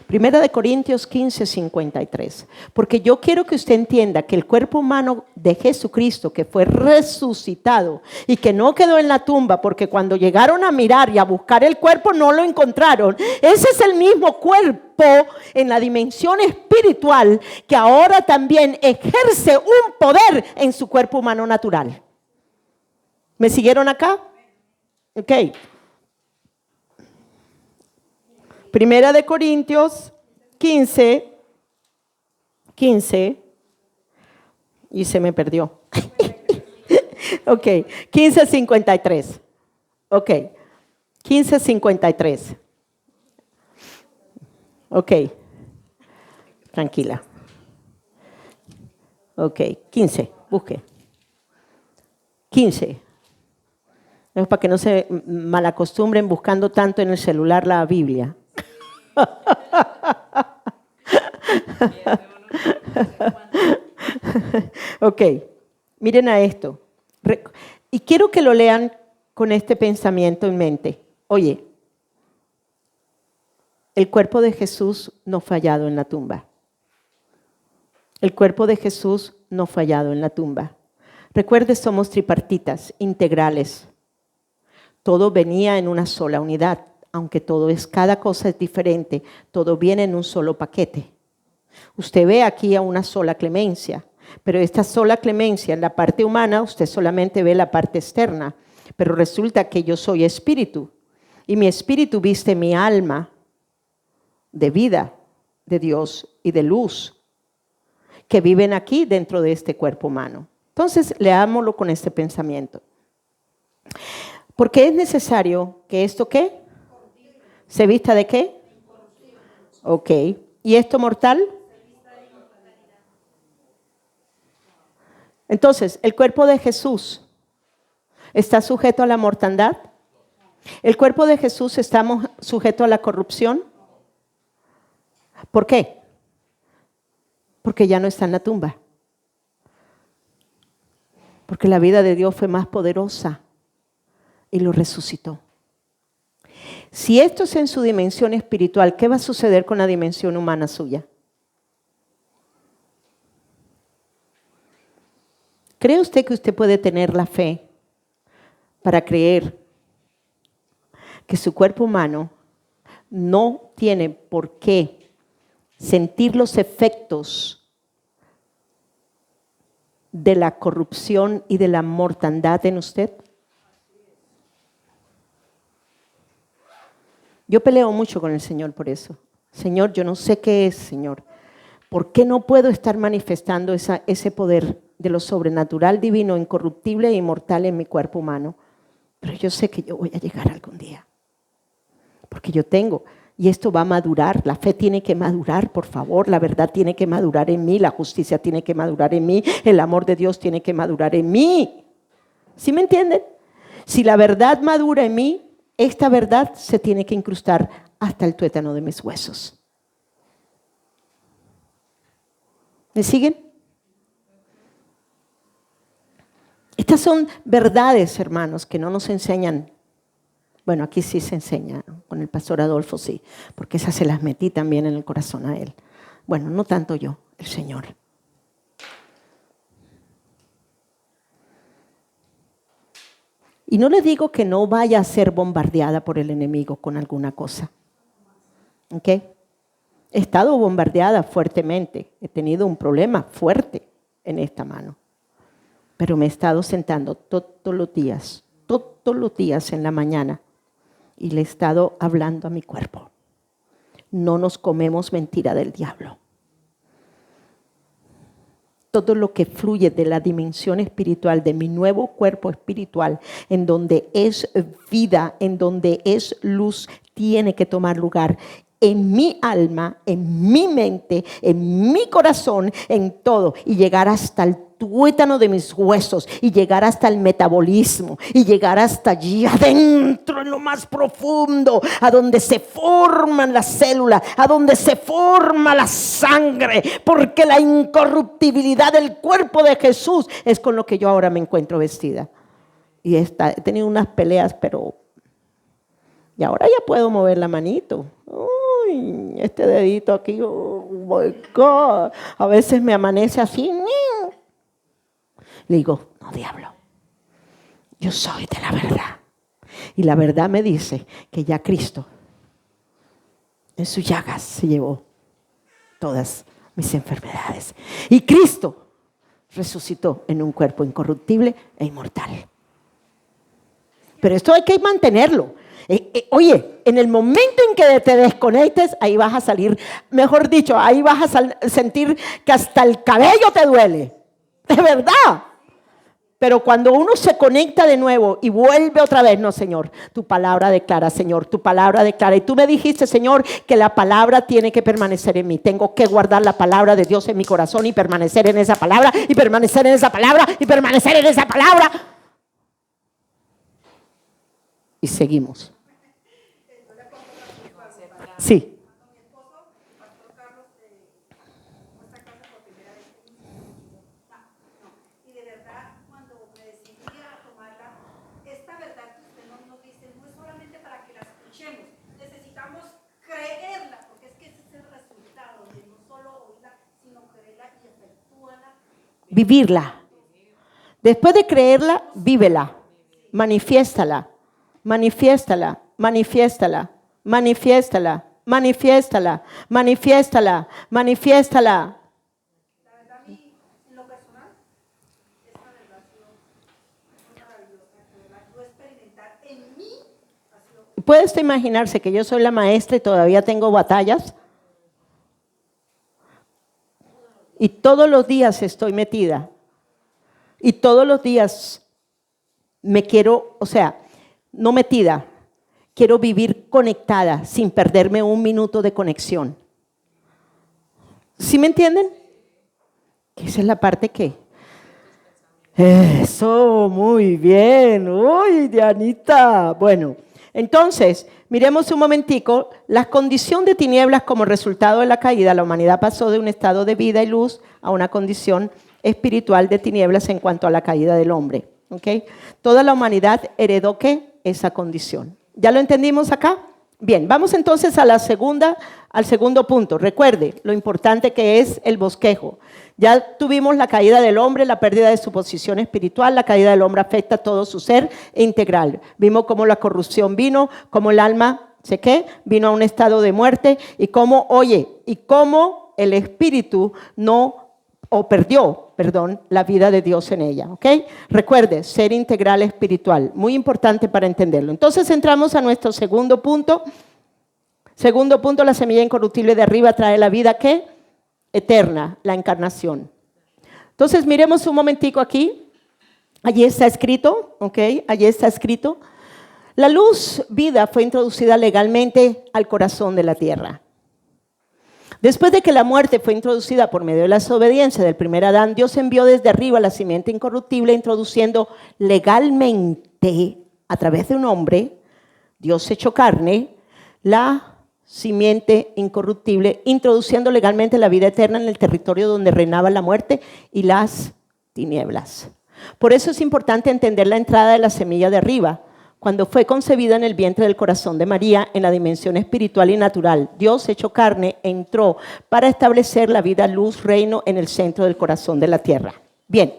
Primera de Corintios 15, 53. Porque yo quiero que usted entienda que el cuerpo humano de Jesucristo, que fue resucitado y que no quedó en la tumba, porque cuando llegaron a mirar y a buscar el cuerpo no lo encontraron. Ese es el mismo cuerpo en la dimensión espiritual que ahora también ejerce un poder en su cuerpo humano natural. ¿Me siguieron acá? Ok. Primera de Corintios 15, y se me perdió. Ok, 15:53. Ok, 15:53. Ok, tranquila. Ok, 15, busque. 15. Es para que no se malacostumbren buscando tanto en el celular la Biblia. Ok, miren a esto. Y quiero que lo lean con este pensamiento en mente. Oye, el cuerpo de Jesús no fue hallado en la tumba. El cuerpo de Jesús no fue hallado en la tumba. Recuerde, somos tripartitas, integrales. Todo venía en una sola unidad. Aunque cada cosa es diferente, todo viene en un solo paquete. Usted ve aquí a una sola clemencia, pero esta sola clemencia en la parte humana, usted solamente ve la parte externa, pero resulta que yo soy espíritu, y mi espíritu viste mi alma de vida, de Dios y de luz, que viven aquí dentro de este cuerpo humano. Entonces, leámoslo con este pensamiento. Porque es necesario que esto, ¿qué? ¿Se vista de qué? Ok. ¿Y esto mortal? Entonces, ¿el cuerpo de Jesús está sujeto a la mortandad? ¿El cuerpo de Jesús está sujeto a la corrupción? ¿Por qué? Porque ya no está en la tumba. Porque la vida de Dios fue más poderosa y lo resucitó. Si esto es en su dimensión espiritual, ¿qué va a suceder con la dimensión humana suya? ¿Cree usted que usted puede tener la fe para creer que su cuerpo humano no tiene por qué sentir los efectos de la corrupción y de la mortandad en usted? Yo peleo mucho con el Señor por eso. Señor, yo no sé qué es, Señor. ¿Por qué no puedo estar manifestando ese poder de lo sobrenatural, divino, incorruptible e inmortal en mi cuerpo humano? Pero yo sé que yo voy a llegar algún día. Porque yo tengo, y esto va a madurar, la fe tiene que madurar, por favor, la verdad tiene que madurar en mí, la justicia tiene que madurar en mí, el amor de Dios tiene que madurar en mí. ¿Sí me entienden? Si la verdad madura en mí, esta verdad se tiene que incrustar hasta el tuétano de mis huesos. ¿Me siguen? Estas son verdades, hermanos, que no nos enseñan. Bueno, aquí sí se enseña, ¿no? Con el pastor Adolfo sí, porque esas se las metí también en el corazón a él. Bueno, no tanto yo, el Señor. Y no le digo que no vaya a ser bombardeada por el enemigo con alguna cosa. ¿Ok? He estado bombardeada fuertemente. He tenido un problema fuerte en esta mano. Pero me he estado sentando todos los días en la mañana. Y le he estado hablando a mi cuerpo. No nos comemos mentira del diablo. Todo lo que fluye de la dimensión espiritual, de mi nuevo cuerpo espiritual, en donde es vida, en donde es luz, tiene que tomar lugar. en mi alma, en mi mente, en mi corazón, en todo, y llegar hasta el tuétano de mis huesos, y llegar hasta el metabolismo, y llegar hasta allí adentro, en lo más profundo, a donde se forman las células, a donde se forma la sangre, porque la incorruptibilidad del cuerpo de Jesús es con lo que yo ahora me encuentro vestida. Y he tenido unas peleas, pero y ahora ya puedo mover la manito. Uy, este dedito aquí, oh my God. A veces me amanece así. Le digo, no, diablo, yo soy de la verdad. Y la verdad me dice que ya Cristo en sus llagas se llevó todas mis enfermedades. Y Cristo resucitó en un cuerpo incorruptible e inmortal. Pero esto hay que mantenerlo. Oye, en el momento en que te desconectes, ahí vas a salir, mejor dicho, ahí vas a sentir que hasta el cabello te duele. De verdad. Pero cuando uno se conecta de nuevo y vuelve otra vez, no, Señor, tu palabra declara, Señor, tu palabra declara. Y tú me dijiste, Señor, que la palabra tiene que permanecer en mí. Tengo que guardar la palabra de Dios en mi corazón y permanecer en esa palabra, y permanecer en esa palabra, y permanecer en esa palabra. Y seguimos. Sí. Y de verdad, cuando me decidí a tomarla, esta verdad que usted nos dice no es solamente para que la escuchemos, necesitamos creerla, porque es que ese es el resultado de no solo oírla, sino creerla y efectúala. Vivirla. Después de creerla, vívela. Manifiéstala. Manifiéstala, manifiéstala, manifiéstala, manifiéstala, manifiéstala, manifiéstala. La verdad, a mí, en lo personal, esta verdad ha sido muy maravillosa, de verdad, yo experimentar en mí ha sido... ¿Puede usted imaginarse que yo soy la maestra y todavía tengo batallas? Y todos los días estoy metida. Y todos los días me quiero, o sea, no metida, quiero vivir conectada sin perderme un minuto de conexión. ¿Sí me entienden? Esa es la parte que... Eso, muy bien. Uy, Dianita. Bueno, entonces, miremos un momentico. La condición de tinieblas como resultado de la caída, la humanidad pasó de un estado de vida y luz a una condición espiritual de tinieblas en cuanto a la caída del hombre. ¿Okay? Toda la humanidad heredó ¿qué? Esa condición. ¿Ya lo entendimos acá? Bien, vamos entonces al segundo punto. Recuerde lo importante que es el bosquejo. Ya tuvimos la caída del hombre, la pérdida de su posición espiritual. La caída del hombre afecta a todo su ser integral. Vimos cómo la corrupción vino, cómo el alma vino a un estado de muerte, y cómo el espíritu perdió la vida de Dios en ella, ¿ok? Recuerde, ser integral espiritual, muy importante para entenderlo. Entonces entramos a nuestro segundo punto. Segundo punto, la semilla incorruptible de arriba trae la vida, ¿qué? Eterna, la encarnación. Entonces miremos un momentico aquí. Allí está escrito, ¿ok? Allí está escrito. La luz, vida, fue introducida legalmente al corazón de la tierra. Después de que la muerte fue introducida por medio de la desobediencia del primer Adán, Dios envió desde arriba la simiente incorruptible, introduciendo legalmente, a través de un hombre, Dios hecho carne, la simiente incorruptible, introduciendo legalmente la vida eterna en el territorio donde reinaba la muerte y las tinieblas. Por eso es importante entender la entrada de la semilla de arriba. Cuando fue concebida en el vientre del corazón de María, en la dimensión espiritual y natural, Dios hecho carne entró para establecer la vida, luz, reino en el centro del corazón de la tierra. Bien,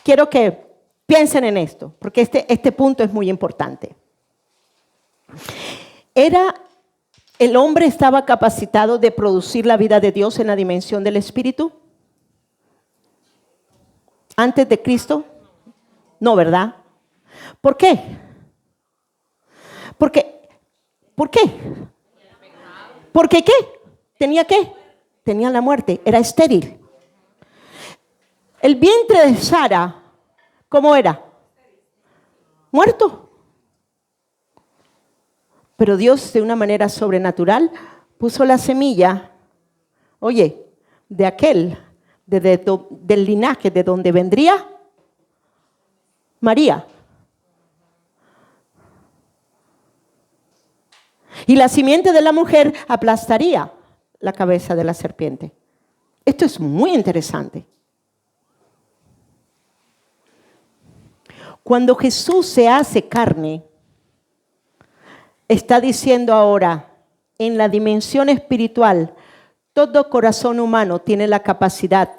quiero que piensen en esto, porque este punto es muy importante. ¿El hombre estaba capacitado de producir la vida de Dios en la dimensión del espíritu? ¿Antes de Cristo? No, ¿verdad? ¿Por qué? ¿Por qué? ¿Porque qué? ¿Tenía qué? Tenía la muerte, era estéril. El vientre de Sara, ¿cómo era? Muerto. Pero Dios, de una manera sobrenatural, puso la semilla, oye, de aquel, del linaje de donde vendría María. Y la simiente de la mujer aplastaría la cabeza de la serpiente. Esto es muy interesante. Cuando Jesús se hace carne, está diciendo ahora, en la dimensión espiritual, todo corazón humano tiene la capacidad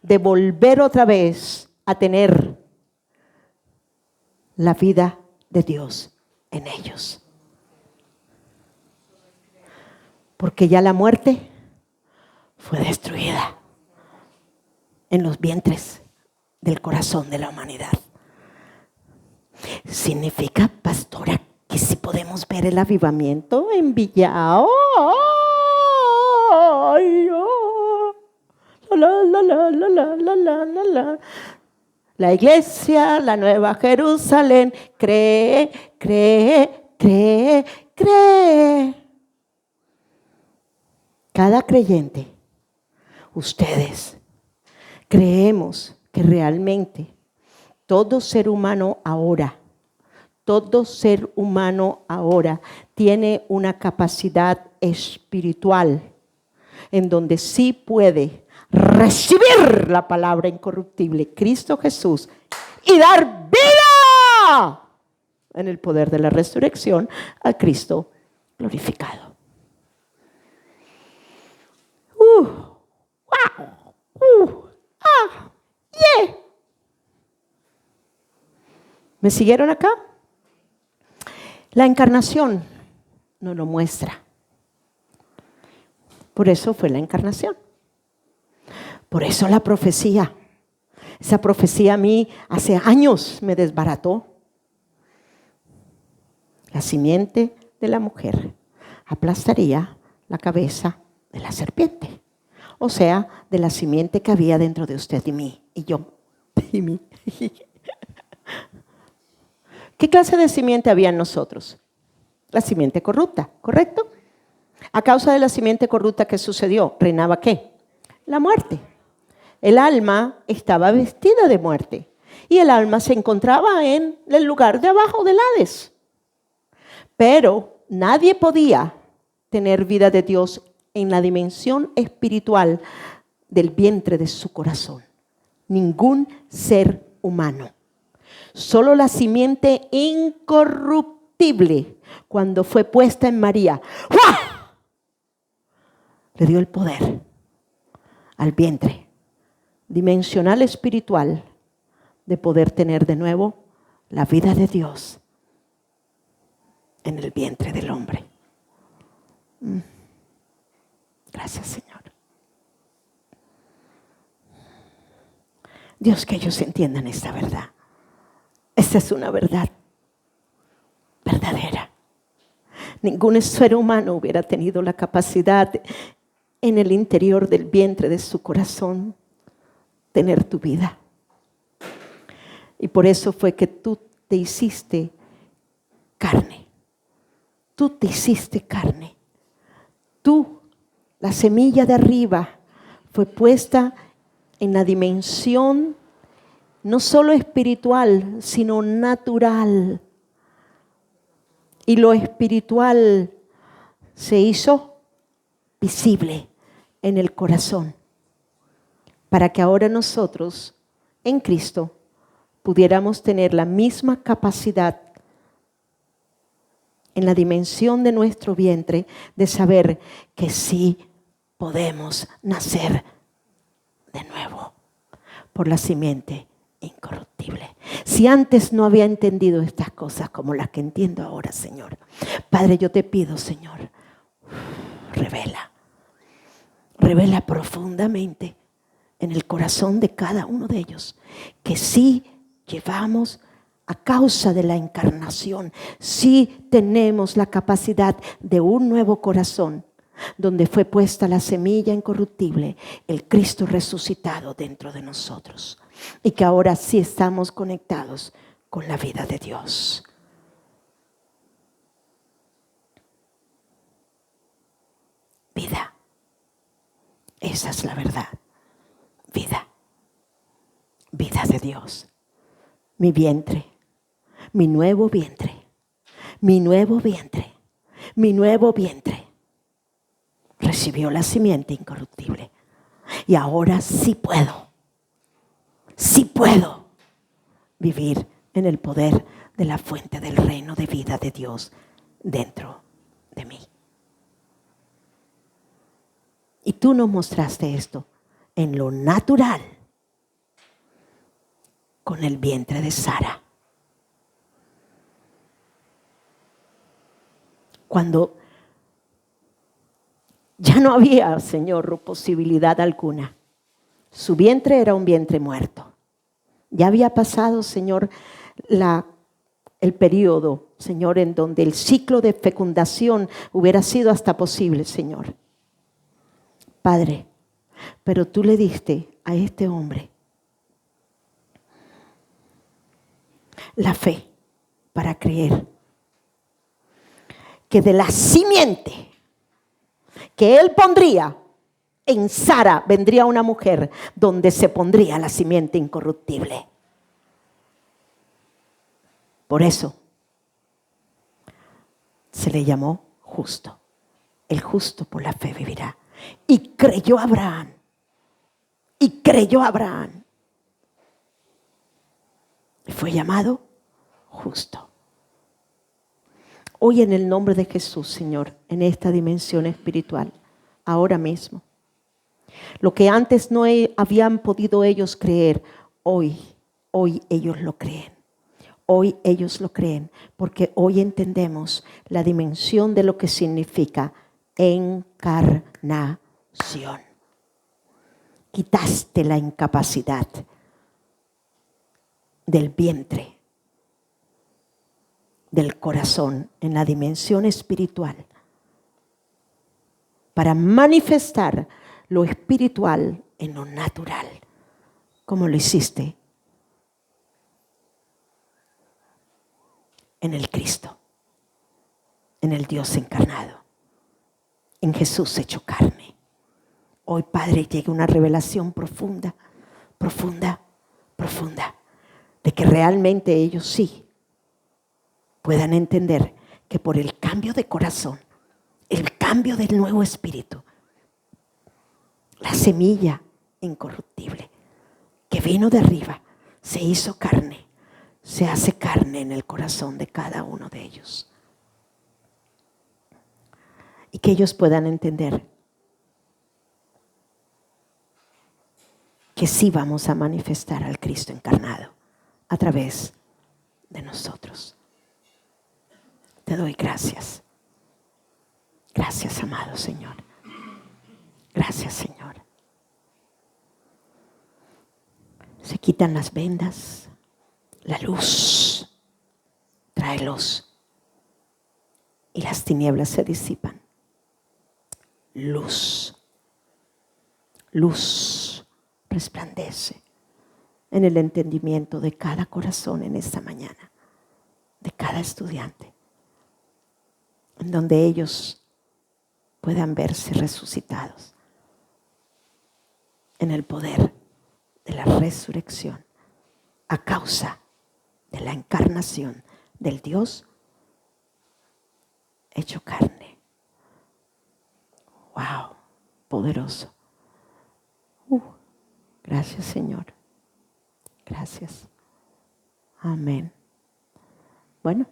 de volver otra vez a tener la vida de Dios en ellos. Porque ya la muerte fue destruida en los vientres del corazón de la humanidad. Significa, pastora, que si podemos ver el avivamiento en Villao. Ay, oh. La. La iglesia, la nueva Jerusalén, cree. Cada creyente, ustedes, creemos que realmente todo ser humano ahora tiene una capacidad espiritual en donde sí puede recibir la palabra incorruptible, Cristo Jesús, y dar vida en el poder de la resurrección a Cristo glorificado. Yeah. ¿Me siguieron acá? La encarnación nos lo muestra. Por eso fue la encarnación. Por eso la profecía. Esa profecía a mí hace años me desbarató. La simiente de la mujer aplastaría la cabeza de la serpiente. O sea, de la simiente que había dentro de usted y mí. Y yo. Y mí. ¿Qué clase de simiente había en nosotros? La simiente corrupta, ¿correcto? A causa de la simiente corrupta, ¿qué sucedió? ¿Reinaba qué? La muerte. El alma estaba vestida de muerte. Y el alma se encontraba en el lugar de abajo del Hades. Pero nadie podía tener vida de Dios en la dimensión espiritual del vientre de su corazón. Ningún ser humano. Solo la simiente incorruptible, cuando fue puesta en María, ¡guau!, le dio el poder al vientre dimensional espiritual de poder tener de nuevo la vida de Dios en el vientre del hombre. Gracias, Señor. Dios, que ellos entiendan esta verdad. Esta es una verdad verdadera. Ningún ser humano hubiera tenido la capacidad en el interior del vientre de su corazón tener tu vida. Y por eso fue que tú te hiciste carne. Tú te hiciste carne. Tú, la semilla de arriba, fue puesta en la dimensión no solo espiritual, sino natural. Y lo espiritual se hizo visible en el corazón, para que ahora nosotros, en Cristo, pudiéramos tener la misma capacidad en la dimensión de nuestro vientre de saber que sí podemos nacer de nuevo por la simiente incorruptible. Si antes no había entendido estas cosas como las que entiendo ahora, Señor, Padre, yo te pido, Señor, revela profundamente en el corazón de cada uno de ellos que sí llevamos, a causa de la encarnación, sí tenemos la capacidad de un nuevo corazón donde fue puesta la semilla incorruptible, el Cristo resucitado dentro de nosotros, y que ahora sí estamos conectados con la vida de Dios. vida. Esa es la verdad. Vida. Vida de Dios. Mi vientre. Mi nuevo vientre. Mi nuevo vientre. Mi nuevo vientre. Recibió la simiente incorruptible. Y ahora sí puedo vivir en el poder de la fuente del reino de vida de Dios dentro de mí. Y tú nos mostraste esto en lo natural con el vientre de Sara. Cuando ya no había, Señor, posibilidad alguna. Su vientre era un vientre muerto. Ya había pasado, Señor, el periodo, Señor, en donde el ciclo de fecundación hubiera sido hasta posible, Señor. Padre, pero tú le diste a este hombre la fe para creer que de la simiente que él pondría en Sara vendría una mujer donde se pondría la simiente incorruptible. Por eso se le llamó justo. El justo por la fe vivirá. Y creyó Abraham. Y creyó Abraham. Y fue llamado justo. Hoy en el nombre de Jesús, Señor, en esta dimensión espiritual, ahora mismo, lo que antes no habían podido ellos creer, hoy ellos lo creen. Hoy ellos lo creen, porque hoy entendemos la dimensión de lo que significa encarnación. Quitaste la incapacidad del vientre, del corazón en la dimensión espiritual para manifestar lo espiritual en lo natural, como lo hiciste en el Cristo, en el Dios encarnado, en Jesús hecho carne. Hoy, Padre, llega una revelación profunda, profunda, profunda, de que realmente ellos sí puedan entender que por el cambio de corazón, el cambio del nuevo espíritu, la semilla incorruptible que vino de arriba se hizo carne, se hace carne en el corazón de cada uno de ellos. Y que ellos puedan entender que sí vamos a manifestar al Cristo encarnado a través de nosotros. Te doy gracias. Gracias, amado Señor. Gracias, Señor. Se quitan las vendas, la luz trae luz y las tinieblas se disipan. Luz, luz resplandece en el entendimiento de cada corazón en esta mañana, de cada estudiante, en donde ellos puedan verse resucitados en el poder de la resurrección a causa de la encarnación del Dios hecho carne. Wow, poderoso. Gracias, Señor. Gracias. Amén. Bueno,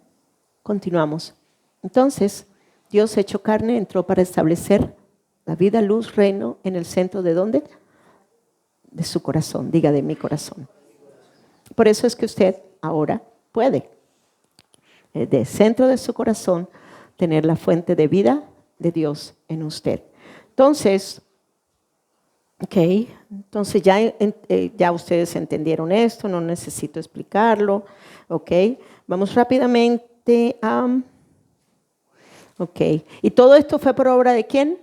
continuamos. Entonces, Dios hecho carne entró para establecer la vida, luz, reino en el centro ¿de dónde? De su corazón. Diga, de mi corazón. Por eso es que usted ahora puede, del centro de su corazón, tener la fuente de vida de Dios en usted. Entonces, entonces ya ustedes entendieron esto, no necesito explicarlo. Vamos rápidamente a... ¿Y todo esto fue por obra de quién?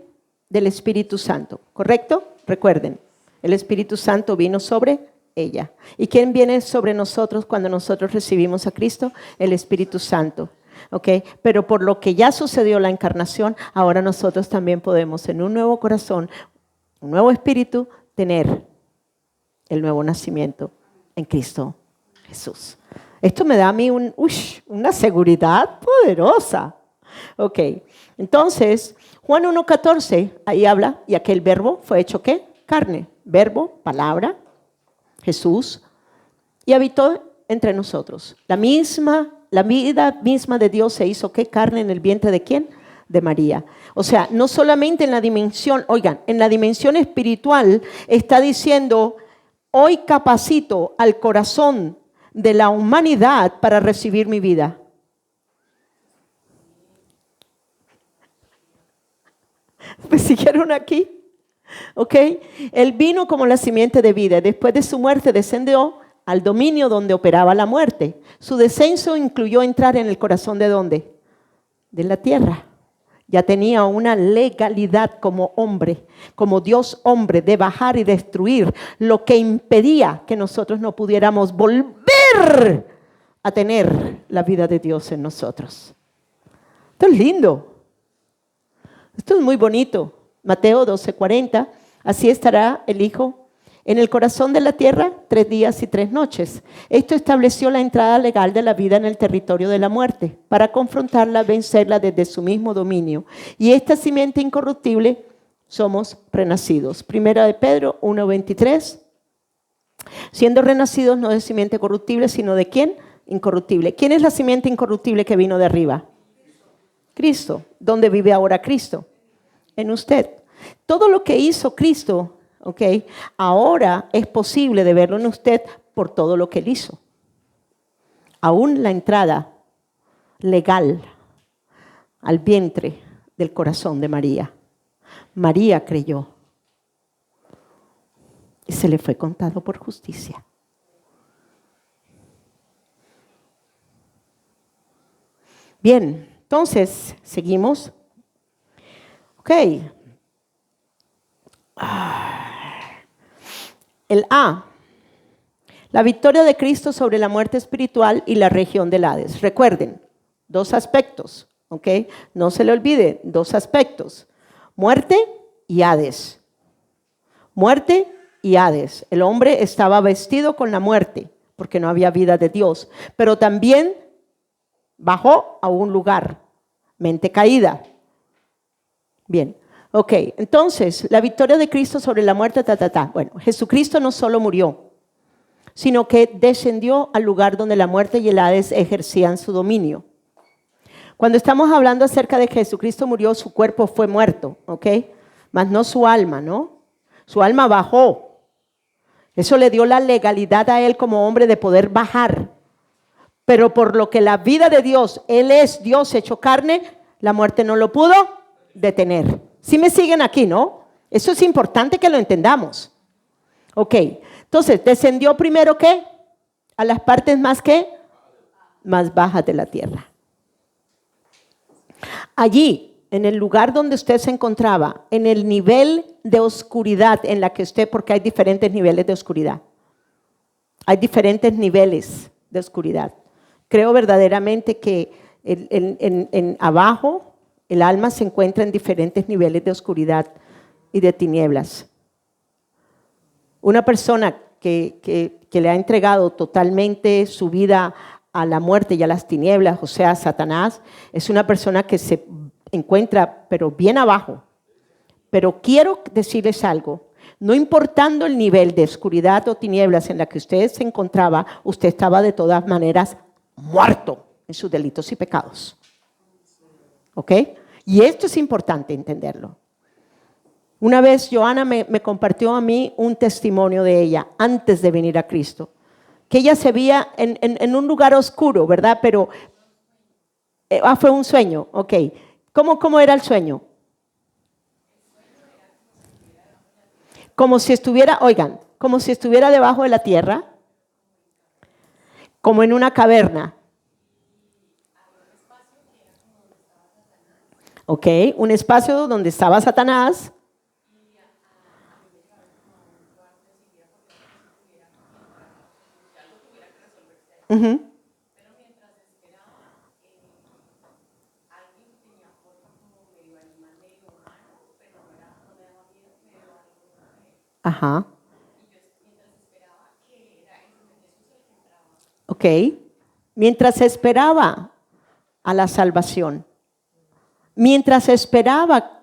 Del Espíritu Santo, ¿correcto? Recuerden, el Espíritu Santo vino sobre ella. ¿Y quién viene sobre nosotros cuando nosotros recibimos a Cristo? El Espíritu Santo. ¿ok? Pero por lo que ya sucedió la encarnación, ahora nosotros también podemos en un nuevo corazón, un nuevo espíritu, tener el nuevo nacimiento en Cristo Jesús. Esto me da a mí una seguridad poderosa. Ok, entonces, Juan 1:14, ahí habla, y aquel verbo fue hecho ¿qué? Carne. Verbo, palabra, Jesús, y habitó entre nosotros. La vida misma de Dios se hizo ¿qué? Carne en el vientre ¿de quién? De María. O sea, no solamente en la dimensión, oigan, en la dimensión espiritual está diciendo, hoy capacito al corazón de la humanidad para recibir mi vida. ¿Me siguieron aquí? ¿Ok? Él vino como la simiente de vida. Después de su muerte descendió al dominio donde operaba la muerte. Su descenso incluyó entrar en el corazón ¿de dónde? De la tierra. Ya tenía una legalidad como hombre, como Dios hombre, de bajar y destruir lo que impedía que nosotros no pudiéramos volver a tener la vida de Dios en nosotros. Esto es lindo. Esto es muy bonito. Mateo 12:40, así estará el Hijo en el corazón de la tierra 3 días y 3 noches. Esto estableció la entrada legal de la vida en el territorio de la muerte, para confrontarla, vencerla desde su mismo dominio. Y esta simiente incorruptible somos renacidos. Primera de Pedro 1:23, siendo renacidos no de simiente corruptible, sino de ¿quién? Incorruptible. ¿Quién es la simiente incorruptible que vino de arriba? Cristo. ¿Dónde vive ahora Cristo? En usted. Todo lo que hizo Cristo, ¿ok? Ahora es posible de verlo en usted por todo lo que Él hizo. Aún la entrada legal al vientre del corazón de María. María creyó y se le fue contado por justicia. Bien, entonces, seguimos. Ok. El A. La victoria de Cristo sobre la muerte espiritual y la región del Hades. Recuerden, 2 aspectos, ¿ok? No se le olvide, 2 aspectos. Muerte y Hades. Muerte y Hades. El hombre estaba vestido con la muerte porque no había vida de Dios, pero también bajó a un lugar, mente caída. Bien, ok, entonces, la victoria de Cristo sobre la muerte, Bueno, Jesucristo no solo murió, sino que descendió al lugar donde la muerte y el Hades ejercían su dominio. Cuando estamos hablando acerca de que Jesucristo murió, su cuerpo fue muerto, ¿ok? Mas no su alma, ¿no? Su alma bajó. Eso le dio la legalidad a él como hombre de poder bajar. Pero por lo que la vida de Dios, Él es Dios hecho carne, la muerte no lo pudo detener. ¿Sí me siguen aquí, no? Eso es importante que lo entendamos. Ok, entonces, ¿descendió primero qué? A las partes más ¿qué? Más bajas de la tierra. Allí, en el lugar donde usted se encontraba, en el nivel de oscuridad en la que usted, porque hay diferentes niveles de oscuridad. Hay diferentes niveles de oscuridad. Creo verdaderamente que en abajo el alma se encuentra en diferentes niveles de oscuridad y de tinieblas. Una persona que le ha entregado totalmente su vida a la muerte y a las tinieblas, o sea, a Satanás, es una persona que se encuentra, pero bien abajo. Pero quiero decirles algo. No importando el nivel de oscuridad o tinieblas en la que usted se encontraba, usted estaba de todas maneras muerto en sus delitos y pecados. ¿Ok? Y esto es importante entenderlo. Una vez Joana me compartió a mí un testimonio de ella antes de venir a Cristo. Que ella se veía en un lugar oscuro, ¿verdad? Pero fue un sueño, ok. ¿Cómo era el sueño? Como si estuviera, oigan, como si estuviera debajo de la tierra, como en una caverna. Ok, un espacio donde estaba Satanás. Ajá. Ok. Mientras esperaba a la salvación. Mientras esperaba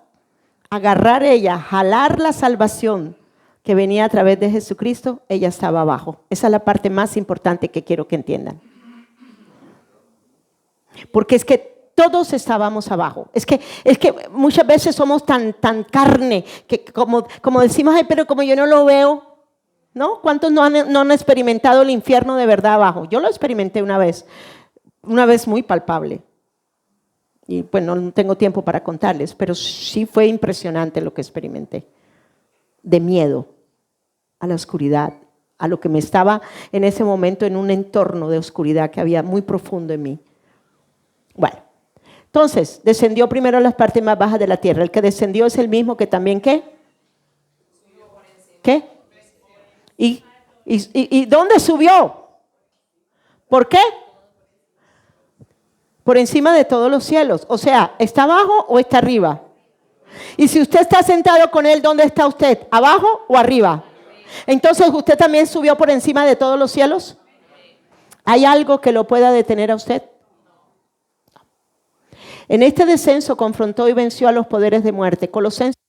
agarrar ella, jalar la salvación que venía a través de Jesucristo, ella estaba abajo. Esa es la parte más importante que quiero que entiendan. Porque es que todos estábamos abajo. Es que muchas veces somos tan carne que como decimos, ay, pero como yo no lo veo, ¿no? ¿Cuántos no han experimentado el infierno de verdad abajo? Yo lo experimenté una vez muy palpable. Y pues no tengo tiempo para contarles, pero sí fue impresionante lo que experimenté. De miedo a la oscuridad, a lo que me estaba en ese momento en un entorno de oscuridad que había muy profundo en mí. Bueno, entonces descendió primero a las partes más bajas de la tierra. El que descendió es el mismo que también ¿qué? ¿Qué? ¿Y dónde subió? ¿Por qué? Por encima de todos los cielos. O sea, ¿está abajo o está arriba? Y si usted está sentado con él, ¿dónde está usted? ¿Abajo o arriba? Entonces, ¿usted también subió por encima de todos los cielos? ¿Hay algo que lo pueda detener a usted? En este descenso confrontó y venció a los poderes de muerte. Colosenses